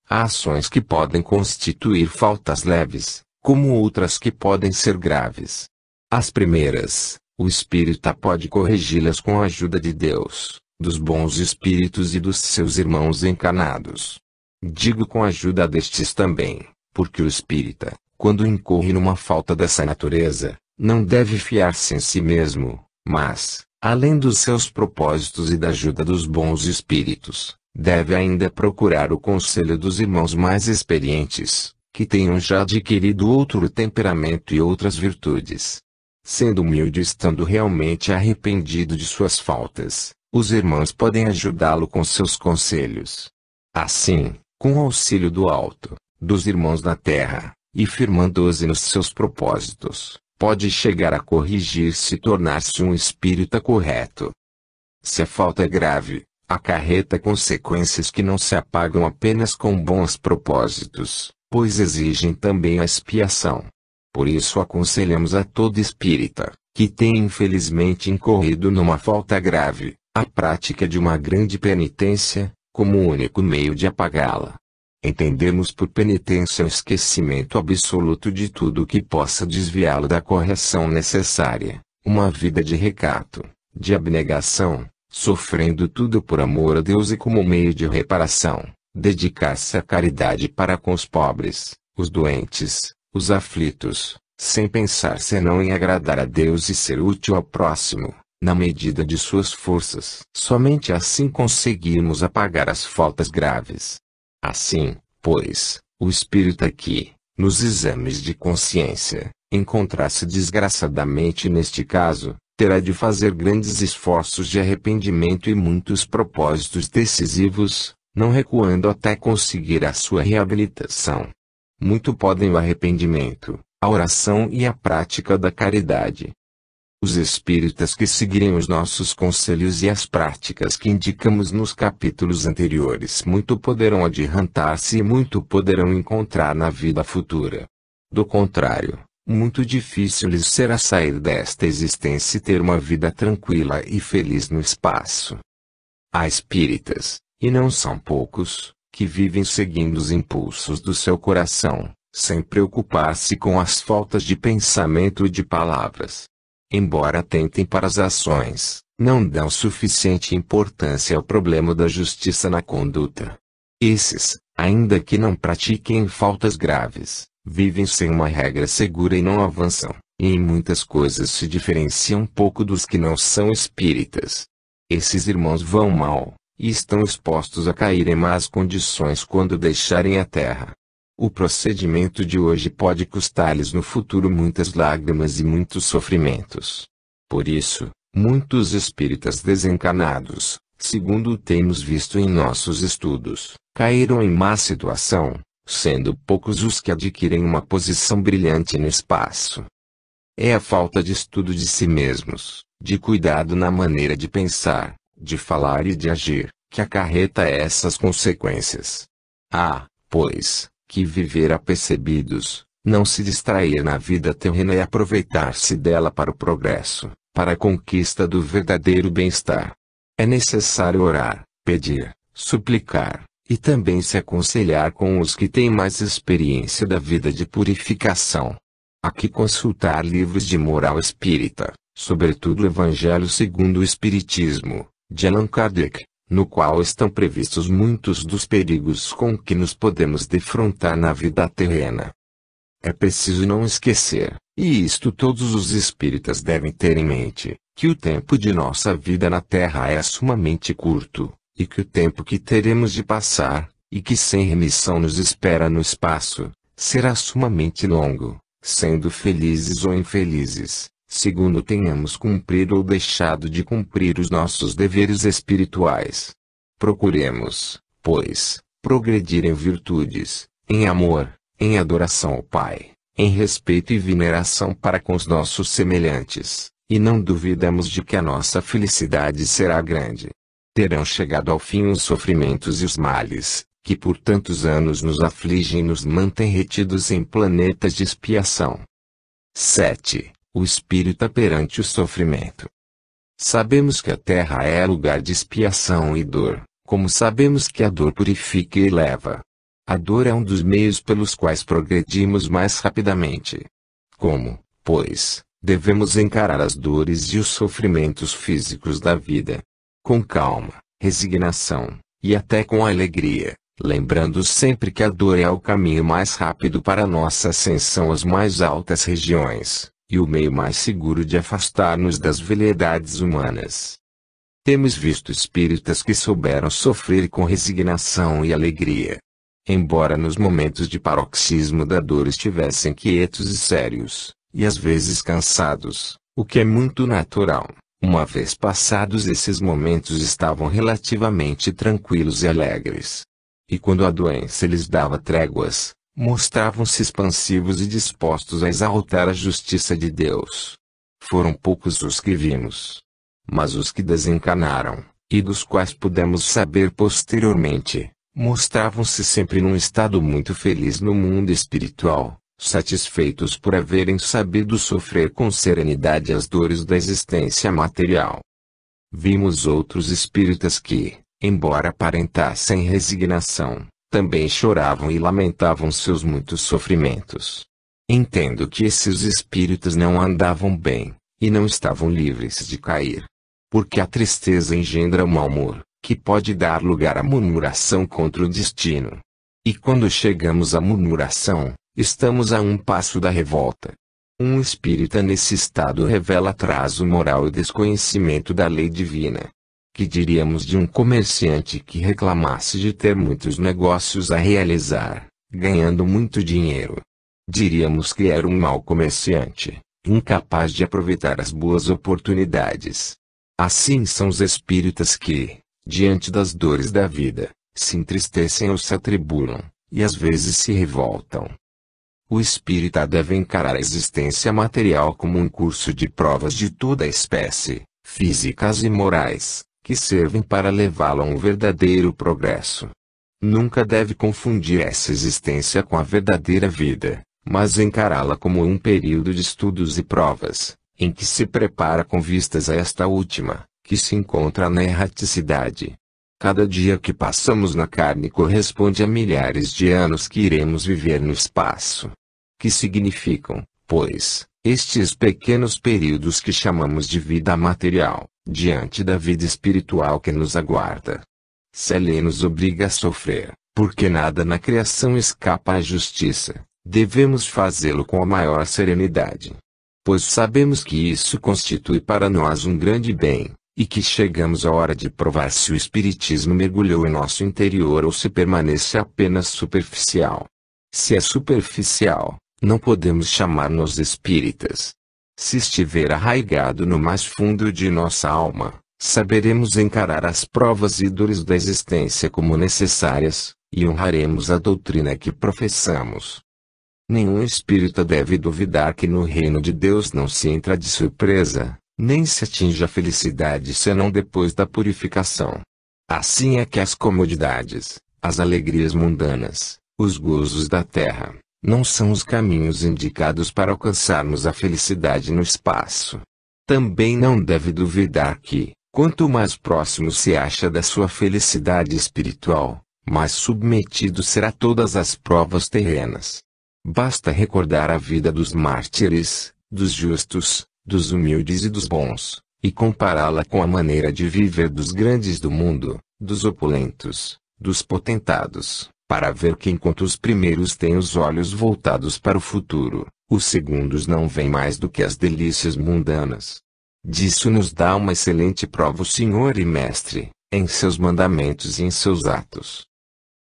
Há ações que podem constituir faltas leves, como outras que podem ser graves. As primeiras, o espírita pode corrigi-las com a ajuda de Deus, dos bons espíritos e dos seus irmãos encarnados. Digo com a ajuda destes também, porque o espírita, quando incorre numa falta dessa natureza, não deve fiar-se em si mesmo, mas, além dos seus propósitos e da ajuda dos bons espíritos, deve ainda procurar o conselho dos irmãos mais experientes, que tenham já adquirido outro temperamento e outras virtudes. Sendo humilde e estando realmente arrependido de suas faltas, os irmãos podem ajudá-lo com seus conselhos. Assim, com o auxílio do alto, dos irmãos da terra, e firmando-os nos seus propósitos, pode chegar a corrigir-se e tornar-se um espírita correto. Se a falta é grave, acarreta consequências que não se apagam apenas com bons propósitos, pois exigem também a expiação. Por isso aconselhamos a todo espírita, que tem infelizmente incorrido numa falta grave, a prática de uma grande penitência, como único meio de apagá-la. Entendemos por penitência o esquecimento absoluto de tudo que possa desviá-lo da correção necessária, uma vida de recato, de abnegação, sofrendo tudo por amor a Deus e como meio de reparação, dedicar-se à caridade para com os pobres, os doentes, os aflitos, sem pensar senão em agradar a Deus e ser útil ao próximo, na medida de suas forças. Somente assim conseguimos apagar as faltas graves. Assim, pois, o espírita que, nos exames de consciência, encontrar-se desgraçadamente neste caso, terá de fazer grandes esforços de arrependimento e muitos propósitos decisivos, não recuando até conseguir a sua reabilitação. Muito podem o arrependimento, a oração e a prática da caridade. Os espíritas que seguirem os nossos conselhos e as práticas que indicamos nos capítulos anteriores muito poderão adiantar-se e muito poderão encontrar na vida futura. Do contrário, muito difícil lhes será sair desta existência e ter uma vida tranquila e feliz no espaço. Há espíritas, e não são poucos, que vivem seguindo os impulsos do seu coração, sem preocupar-se com as faltas de pensamento e de palavras. Embora atentem para as ações, não dão suficiente importância ao problema da justiça na conduta. Esses, ainda que não pratiquem faltas graves, vivem sem uma regra segura e não avançam, e em muitas coisas se diferenciam um pouco dos que não são espíritas. Esses irmãos vão mal, e estão expostos a cair em más condições quando deixarem a terra. O procedimento de hoje pode custar-lhes no futuro muitas lágrimas e muitos sofrimentos. Por isso, muitos espíritas desencarnados, segundo temos visto em nossos estudos, caíram em má situação, sendo poucos os que adquirem uma posição brilhante no espaço. É a falta de estudo de si mesmos, de cuidado na maneira de pensar, de falar e de agir, que acarreta essas consequências. Há, pois, que viver apercebidos, não se distrair na vida terrena e aproveitar-se dela para o progresso, para a conquista do verdadeiro bem-estar. É necessário orar, pedir, suplicar, e também se aconselhar com os que têm mais experiência da vida de purificação. Há que consultar livros de moral espírita, sobretudo o Evangelho segundo o Espiritismo, de Allan Kardec, no qual estão previstos muitos dos perigos com que nos podemos defrontar na vida terrena. É preciso não esquecer, e isto todos os espíritas devem ter em mente, que o tempo de nossa vida na Terra é sumamente curto, e que o tempo que teremos de passar, e que sem remissão nos espera no espaço, será sumamente longo, sendo felizes ou infelizes, segundo tenhamos cumprido ou deixado de cumprir os nossos deveres espirituais. Procuremos, pois, progredir em virtudes, em amor, em adoração ao Pai, em respeito e veneração para com os nossos semelhantes, e não duvidamos de que a nossa felicidade será grande. Terão chegado ao fim os sofrimentos e os males, que por tantos anos nos afligem e nos mantêm retidos em planetas de expiação. 7. O espírita perante o sofrimento. Sabemos que a terra é lugar de expiação e dor, como sabemos que a dor purifica e eleva. A dor é um dos meios pelos quais progredimos mais rapidamente. Como, pois, devemos encarar as dores e os sofrimentos físicos da vida? Com calma, resignação, e até com alegria, lembrando sempre que a dor é o caminho mais rápido para nossa ascensão às mais altas regiões, e o meio mais seguro de afastar-nos das veleidades humanas. Temos visto espíritas que souberam sofrer com resignação e alegria. Embora nos momentos de paroxismo da dor estivessem quietos e sérios, e às vezes cansados, o que é muito natural, uma vez passados esses momentos estavam relativamente tranquilos e alegres. E quando a doença lhes dava tréguas, mostravam-se expansivos e dispostos a exaltar a justiça de Deus. Foram poucos os que vimos. Mas os que desencarnaram, e dos quais pudemos saber posteriormente, mostravam-se sempre num estado muito feliz no mundo espiritual, satisfeitos por haverem sabido sofrer com serenidade as dores da existência material. Vimos outros espíritas que, embora aparentassem resignação, também choravam e lamentavam seus muitos sofrimentos. Entendo que esses espíritas não andavam bem, e não estavam livres de cair. Porque a tristeza engendra o mau humor, que pode dar lugar à murmuração contra o destino. E quando chegamos à murmuração, estamos a um passo da revolta. Um espírita nesse estado revela atraso moral e desconhecimento da lei divina. Que diríamos de um comerciante que reclamasse de ter muitos negócios a realizar, ganhando muito dinheiro? Diríamos que era um mau comerciante, incapaz de aproveitar as boas oportunidades. Assim são os espíritas que, diante das dores da vida, se entristecem ou se atribulam, e às vezes se revoltam. O espírita deve encarar a existência material como um curso de provas de toda a espécie, físicas e morais, que servem para levá-lo a um verdadeiro progresso. Nunca deve confundir essa existência com a verdadeira vida, mas encará-la como um período de estudos e provas, em que se prepara com vistas a esta última, que se encontra na erraticidade. Cada dia que passamos na carne corresponde a milhares de anos que iremos viver no espaço. Que significam, pois, estes pequenos períodos que chamamos de vida material, diante da vida espiritual que nos aguarda? Se a lei nos obriga a sofrer, porque nada na criação escapa à justiça, devemos fazê-lo com a maior serenidade. Pois sabemos que isso constitui para nós um grande bem, e que chegamos à hora de provar se o espiritismo mergulhou em nosso interior ou se permanece apenas superficial. Se é superficial, não podemos chamar-nos espíritas. Se estiver arraigado no mais fundo de nossa alma, saberemos encarar as provas e dores da existência como necessárias, e honraremos a doutrina que professamos. Nenhum espírita deve duvidar que no reino de Deus não se entra de surpresa, nem se atinge a felicidade senão depois da purificação. Assim é que as comodidades, as alegrias mundanas, os gozos da terra, não são os caminhos indicados para alcançarmos a felicidade no espaço. Também não deve duvidar que, quanto mais próximo se acha da sua felicidade espiritual, mais submetido será a todas as provas terrenas. Basta recordar a vida dos mártires, dos justos, dos humildes e dos bons, e compará-la com a maneira de viver dos grandes do mundo, dos opulentos, dos potentados, para ver que enquanto os primeiros têm os olhos voltados para o futuro, os segundos não veem mais do que as delícias mundanas. Disso nos dá uma excelente prova o Senhor e Mestre, em seus mandamentos e em seus atos.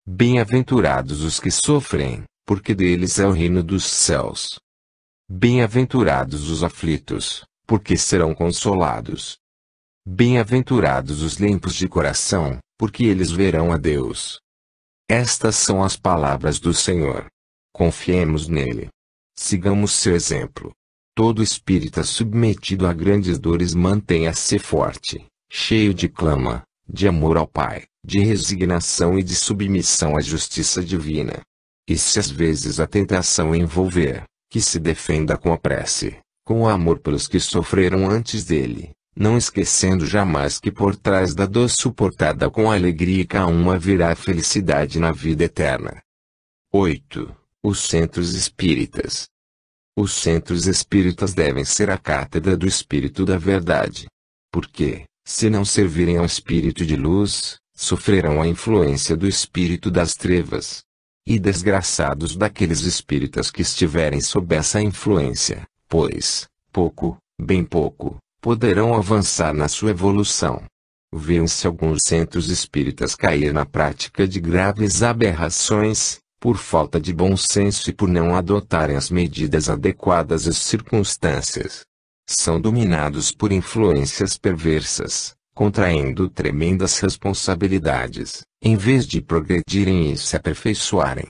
Bem-aventurados os que sofrem, porque deles é o reino dos céus. Bem-aventurados os aflitos, porque serão consolados. Bem-aventurados os limpos de coração, porque eles verão a Deus. Estas são as palavras do Senhor. Confiemos nele. Sigamos seu exemplo. Todo espírita submetido a grandes dores mantenha-se forte, cheio de clama, de amor ao Pai, de resignação e de submissão à justiça divina. E se às vezes a tentação envolver, que se defenda com a prece, com o amor pelos que sofreram antes dele, não esquecendo jamais que por trás da dor suportada com alegria e calma virá a felicidade na vida eterna. 8. Os centros espíritas. Os centros espíritas devem ser a cátedra do Espírito da Verdade. Porque, se não servirem ao Espírito de luz, sofrerão a influência do Espírito das trevas. E desgraçados daqueles espíritas que estiverem sob essa influência, pois, pouco, bem pouco, poderão avançar na sua evolução. Viam-se alguns centros espíritas cair na prática de graves aberrações, por falta de bom senso e por não adotarem as medidas adequadas às circunstâncias. São dominados por influências perversas, contraindo tremendas responsabilidades, em vez de progredirem e se aperfeiçoarem.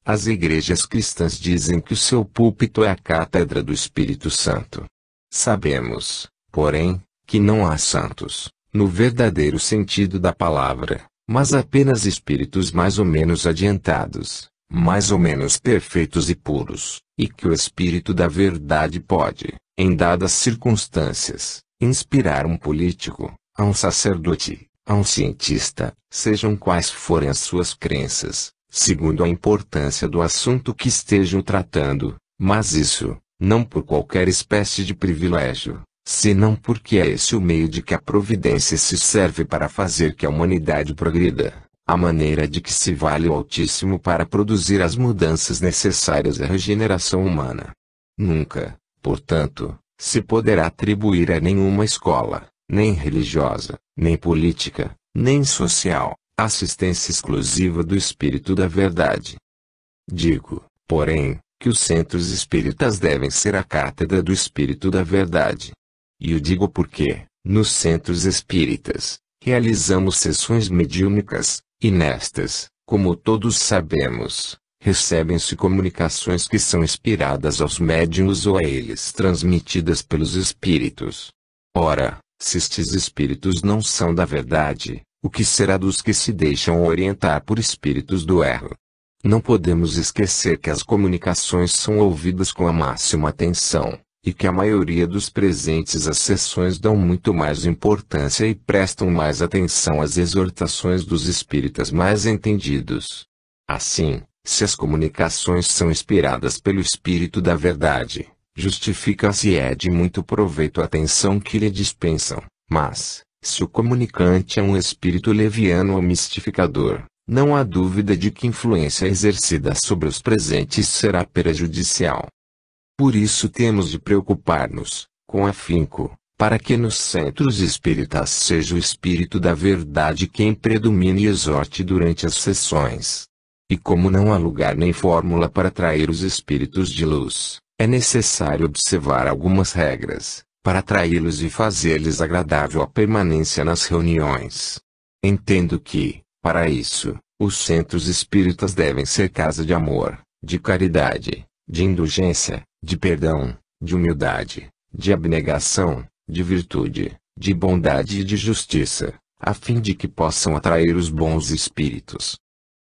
As igrejas cristãs dizem que o seu púlpito é a cátedra do Espírito Santo. Sabemos, porém, que não há santos, no verdadeiro sentido da palavra, mas apenas espíritos mais ou menos adiantados, mais ou menos perfeitos e puros, e que o Espírito da Verdade pode, em dadas circunstâncias, inspirar um político, a um sacerdote, a um cientista, sejam quais forem as suas crenças, segundo a importância do assunto que estejam tratando, mas isso, não por qualquer espécie de privilégio, senão porque é esse o meio de que a providência se serve para fazer que a humanidade progrida, a maneira de que se vale o Altíssimo para produzir as mudanças necessárias à regeneração humana. Nunca, portanto, se poderá atribuir a nenhuma escola, nem religiosa, nem política, nem social, assistência exclusiva do Espírito da Verdade. Digo, porém, que os centros espíritas devem ser a cátedra do Espírito da Verdade. E o digo porque, nos centros espíritas, realizamos sessões mediúnicas, e nestas, como todos sabemos, recebem-se comunicações que são inspiradas aos médiuns ou a eles transmitidas pelos espíritos. Ora, se estes espíritos não são da verdade, o que será dos que se deixam orientar por espíritos do erro? Não podemos esquecer que as comunicações são ouvidas com a máxima atenção, e que a maioria dos presentes às sessões dão muito mais importância e prestam mais atenção às exortações dos espíritas mais entendidos. Assim, se as comunicações são inspiradas pelo Espírito da Verdade, justifica-se e é de muito proveito a atenção que lhe dispensam, mas, se o comunicante é um espírito leviano ou mistificador, não há dúvida de que influência exercida sobre os presentes será prejudicial. Por isso temos de preocupar-nos, com afinco, para que nos centros espíritas seja o Espírito da Verdade quem predomine e exorte durante as sessões. E como não há lugar nem fórmula para atrair os espíritos de luz, é necessário observar algumas regras, para atraí-los e fazer-lhes agradável a permanência nas reuniões. Entendo que, para isso, os centros espíritas devem ser casa de amor, de caridade, de indulgência, de perdão, de humildade, de abnegação, de virtude, de bondade e de justiça, a fim de que possam atrair os bons espíritos.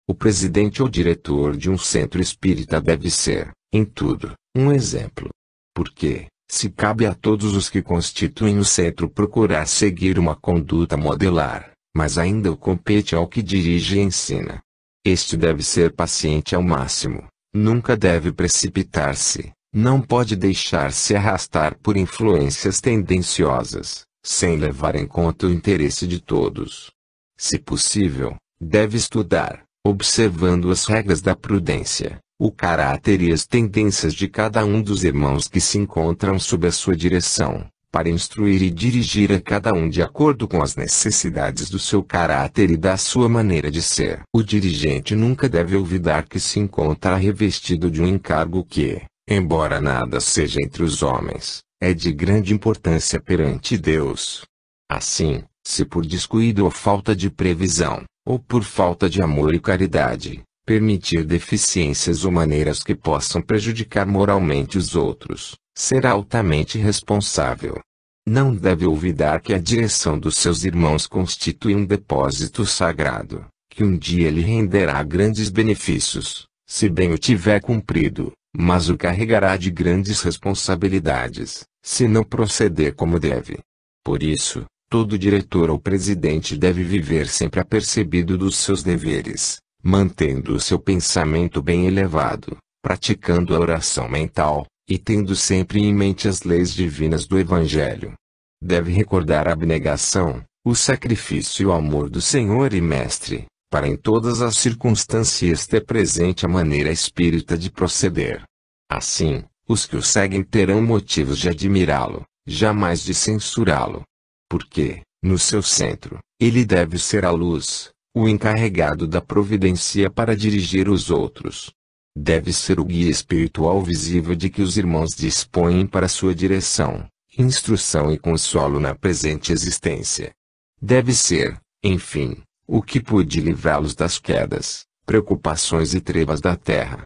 O presidente ou diretor de um centro espírita deve ser, em tudo, um exemplo. Porque, se cabe a todos os que constituem o centro procurar seguir uma conduta modelar, mas ainda o compete ao que dirige e ensina. Este deve ser paciente ao máximo, nunca deve precipitar-se, não pode deixar-se arrastar por influências tendenciosas, sem levar em conta o interesse de todos. Se possível, deve estudar, observando as regras da prudência, o caráter e as tendências de cada um dos irmãos que se encontram sob a sua direção, para instruir e dirigir a cada um de acordo com as necessidades do seu caráter e da sua maneira de ser. O dirigente nunca deve olvidar que se encontra revestido de um encargo que, embora nada seja entre os homens, é de grande importância perante Deus. Assim, se por descuido ou falta de previsão, ou por falta de amor e caridade, permitir deficiências ou maneiras que possam prejudicar moralmente os outros, será altamente responsável. Não deve olvidar que a direção dos seus irmãos constitui um depósito sagrado, que um dia lhe renderá grandes benefícios, se bem o tiver cumprido, mas o carregará de grandes responsabilidades, se não proceder como deve. Por isso, todo diretor ou presidente deve viver sempre apercebido dos seus deveres, mantendo o seu pensamento bem elevado, praticando a oração mental, e tendo sempre em mente as leis divinas do Evangelho. Deve recordar a abnegação, o sacrifício e o amor do Senhor e Mestre, para em todas as circunstâncias ter presente a maneira espírita de proceder. Assim, os que o seguem terão motivos de admirá-lo, jamais de censurá-lo. Porque, no seu centro, ele deve ser a luz, o encarregado da providência para dirigir os outros. Deve ser o guia espiritual visível de que os irmãos dispõem para sua direção, instrução e consolo na presente existência. Deve ser, enfim, o que pôde livrá-los das quedas, preocupações e trevas da terra.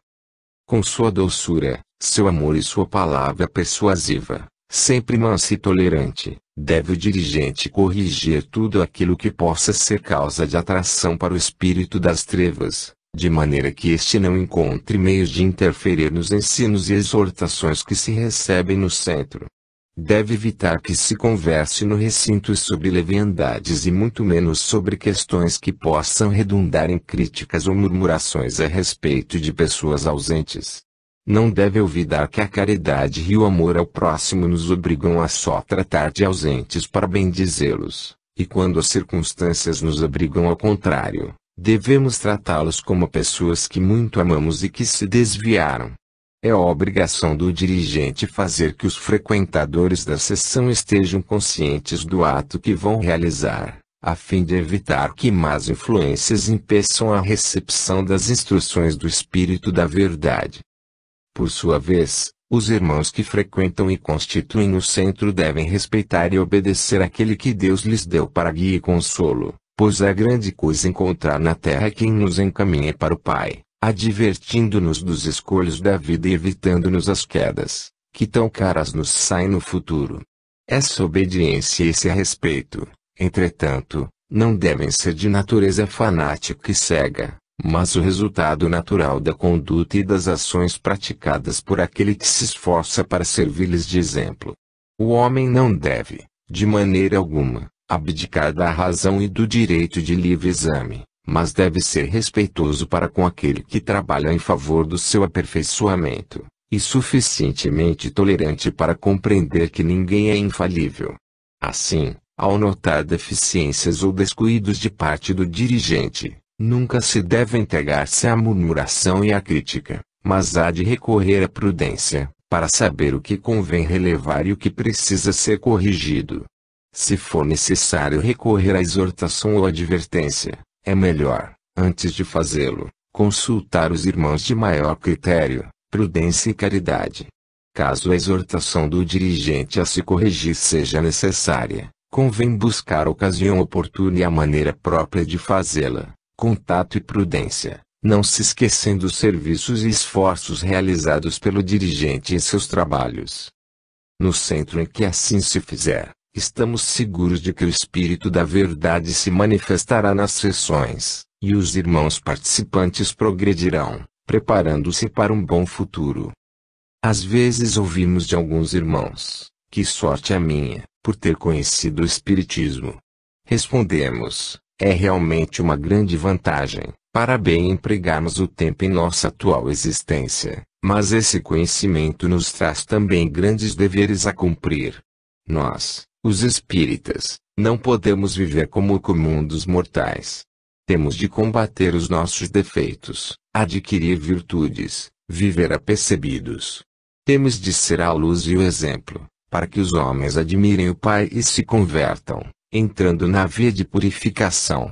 Com sua doçura, seu amor e sua palavra persuasiva, sempre mansa e tolerante, Deve o dirigente corrigir tudo aquilo que possa ser causa de atração para o espírito das trevas, de maneira que este não encontre meios de interferir nos ensinos e exortações que se recebem no centro. Deve evitar que se converse no recinto sobre leviandades e muito menos sobre questões que possam redundar em críticas ou murmurações a respeito de pessoas ausentes. Não deve olvidar que a caridade e o amor ao próximo nos obrigam a só tratar de ausentes para bendizê-los, e quando as circunstâncias nos obrigam ao contrário, devemos tratá-los como pessoas que muito amamos e que se desviaram. É obrigação do dirigente fazer que os frequentadores da sessão estejam conscientes do ato que vão realizar, a fim de evitar que más influências impeçam a recepção das instruções do Espírito da Verdade. Por sua vez, os irmãos que frequentam e constituem o centro devem respeitar e obedecer aquele que Deus lhes deu para guia e consolo, pois é grande coisa encontrar na terra quem nos encaminhe para o Pai, advertindo-nos dos escolhos da vida e evitando-nos as quedas, que tão caras nos saem no futuro. Essa obediência e esse respeito, entretanto, não devem ser de natureza fanática e cega, mas o resultado natural da conduta e das ações praticadas por aquele que se esforça para servir-lhes de exemplo. O homem não deve, de maneira alguma, abdicar da razão e do direito de livre exame, mas deve ser respeitoso para com aquele que trabalha em favor do seu aperfeiçoamento, e suficientemente tolerante para compreender que ninguém é infalível. Assim, ao notar deficiências ou descuidos de parte do dirigente, nunca se deve entregar-se à murmuração e à crítica, mas há de recorrer à prudência, para saber o que convém relevar e o que precisa ser corrigido. Se for necessário recorrer à exortação ou advertência, é melhor, antes de fazê-lo, consultar os irmãos de maior critério, prudência e caridade. Caso a exortação do dirigente a se corrigir seja necessária, convém buscar a ocasião oportuna e a maneira própria de fazê-la, com tato e prudência, não se esquecendo os serviços e esforços realizados pelo dirigente em seus trabalhos. No centro em que assim se fizer, estamos seguros de que o Espírito da Verdade se manifestará nas sessões, e os irmãos participantes progredirão, preparando-se para um bom futuro. Às vezes ouvimos de alguns irmãos: que sorte a minha, por ter conhecido o Espiritismo. Respondemos: é realmente uma grande vantagem, para bem empregarmos o tempo em nossa atual existência, mas esse conhecimento nos traz também grandes deveres a cumprir. Nós, os espíritas, não podemos viver como o comum dos mortais. Temos de combater os nossos defeitos, adquirir virtudes, viver apercebidos. Temos de ser a luz e o exemplo, para que os homens admirem o Pai e se convertam, entrando na via de purificação.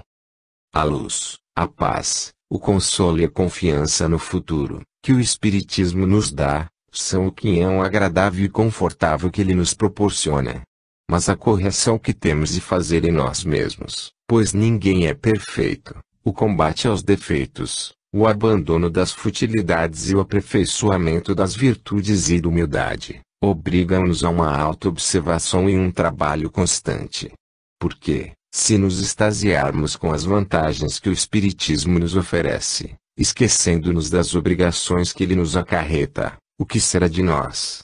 A luz, a paz, o consolo e a confiança no futuro, que o Espiritismo nos dá, são o quinhão agradável e confortável que ele nos proporciona. Mas a correção que temos de fazer em nós mesmos, pois ninguém é perfeito, o combate aos defeitos, o abandono das futilidades e o aperfeiçoamento das virtudes e da humildade, obrigam-nos a uma autoobservação e um trabalho constante. Porque, se nos extasiarmos com as vantagens que o Espiritismo nos oferece, esquecendo-nos das obrigações que ele nos acarreta, o que será de nós?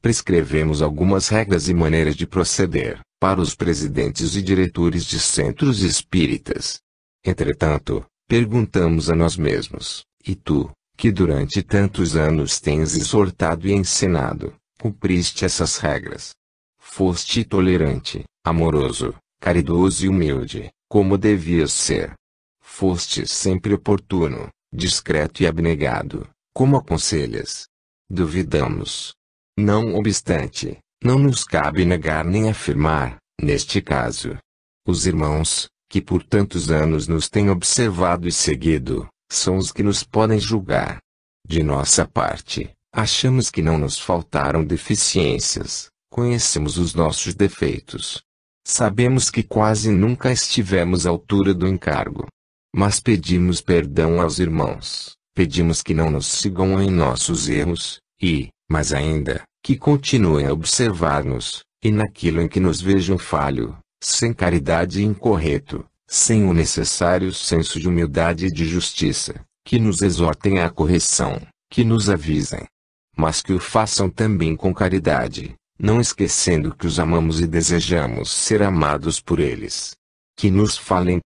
Prescrevemos algumas regras e maneiras de proceder, para os presidentes e diretores de centros espíritas. Entretanto, perguntamos a nós mesmos: e tu, que durante tantos anos tens exortado e ensinado, cumpriste essas regras? Foste tolerante, amoroso, caridoso e humilde, como devias ser? Foste sempre oportuno, discreto e abnegado, como aconselhas? Duvidamos. Não obstante, não nos cabe negar nem afirmar, neste caso. Os irmãos, que por tantos anos nos têm observado e seguido, são os que nos podem julgar. De nossa parte, achamos que não nos faltaram deficiências, conhecemos os nossos defeitos. Sabemos que quase nunca estivemos à altura do encargo. Mas pedimos perdão aos irmãos, pedimos que não nos sigam em nossos erros, e, mais ainda, que continuem a observar-nos, E naquilo em que nos vejam falho, sem caridade e incorreto, sem o necessário senso de humildade e de justiça, que nos exortem à correção, que nos avisem. Mas que o façam também com caridade, não esquecendo que os amamos e desejamos ser amados por eles. Que nos falem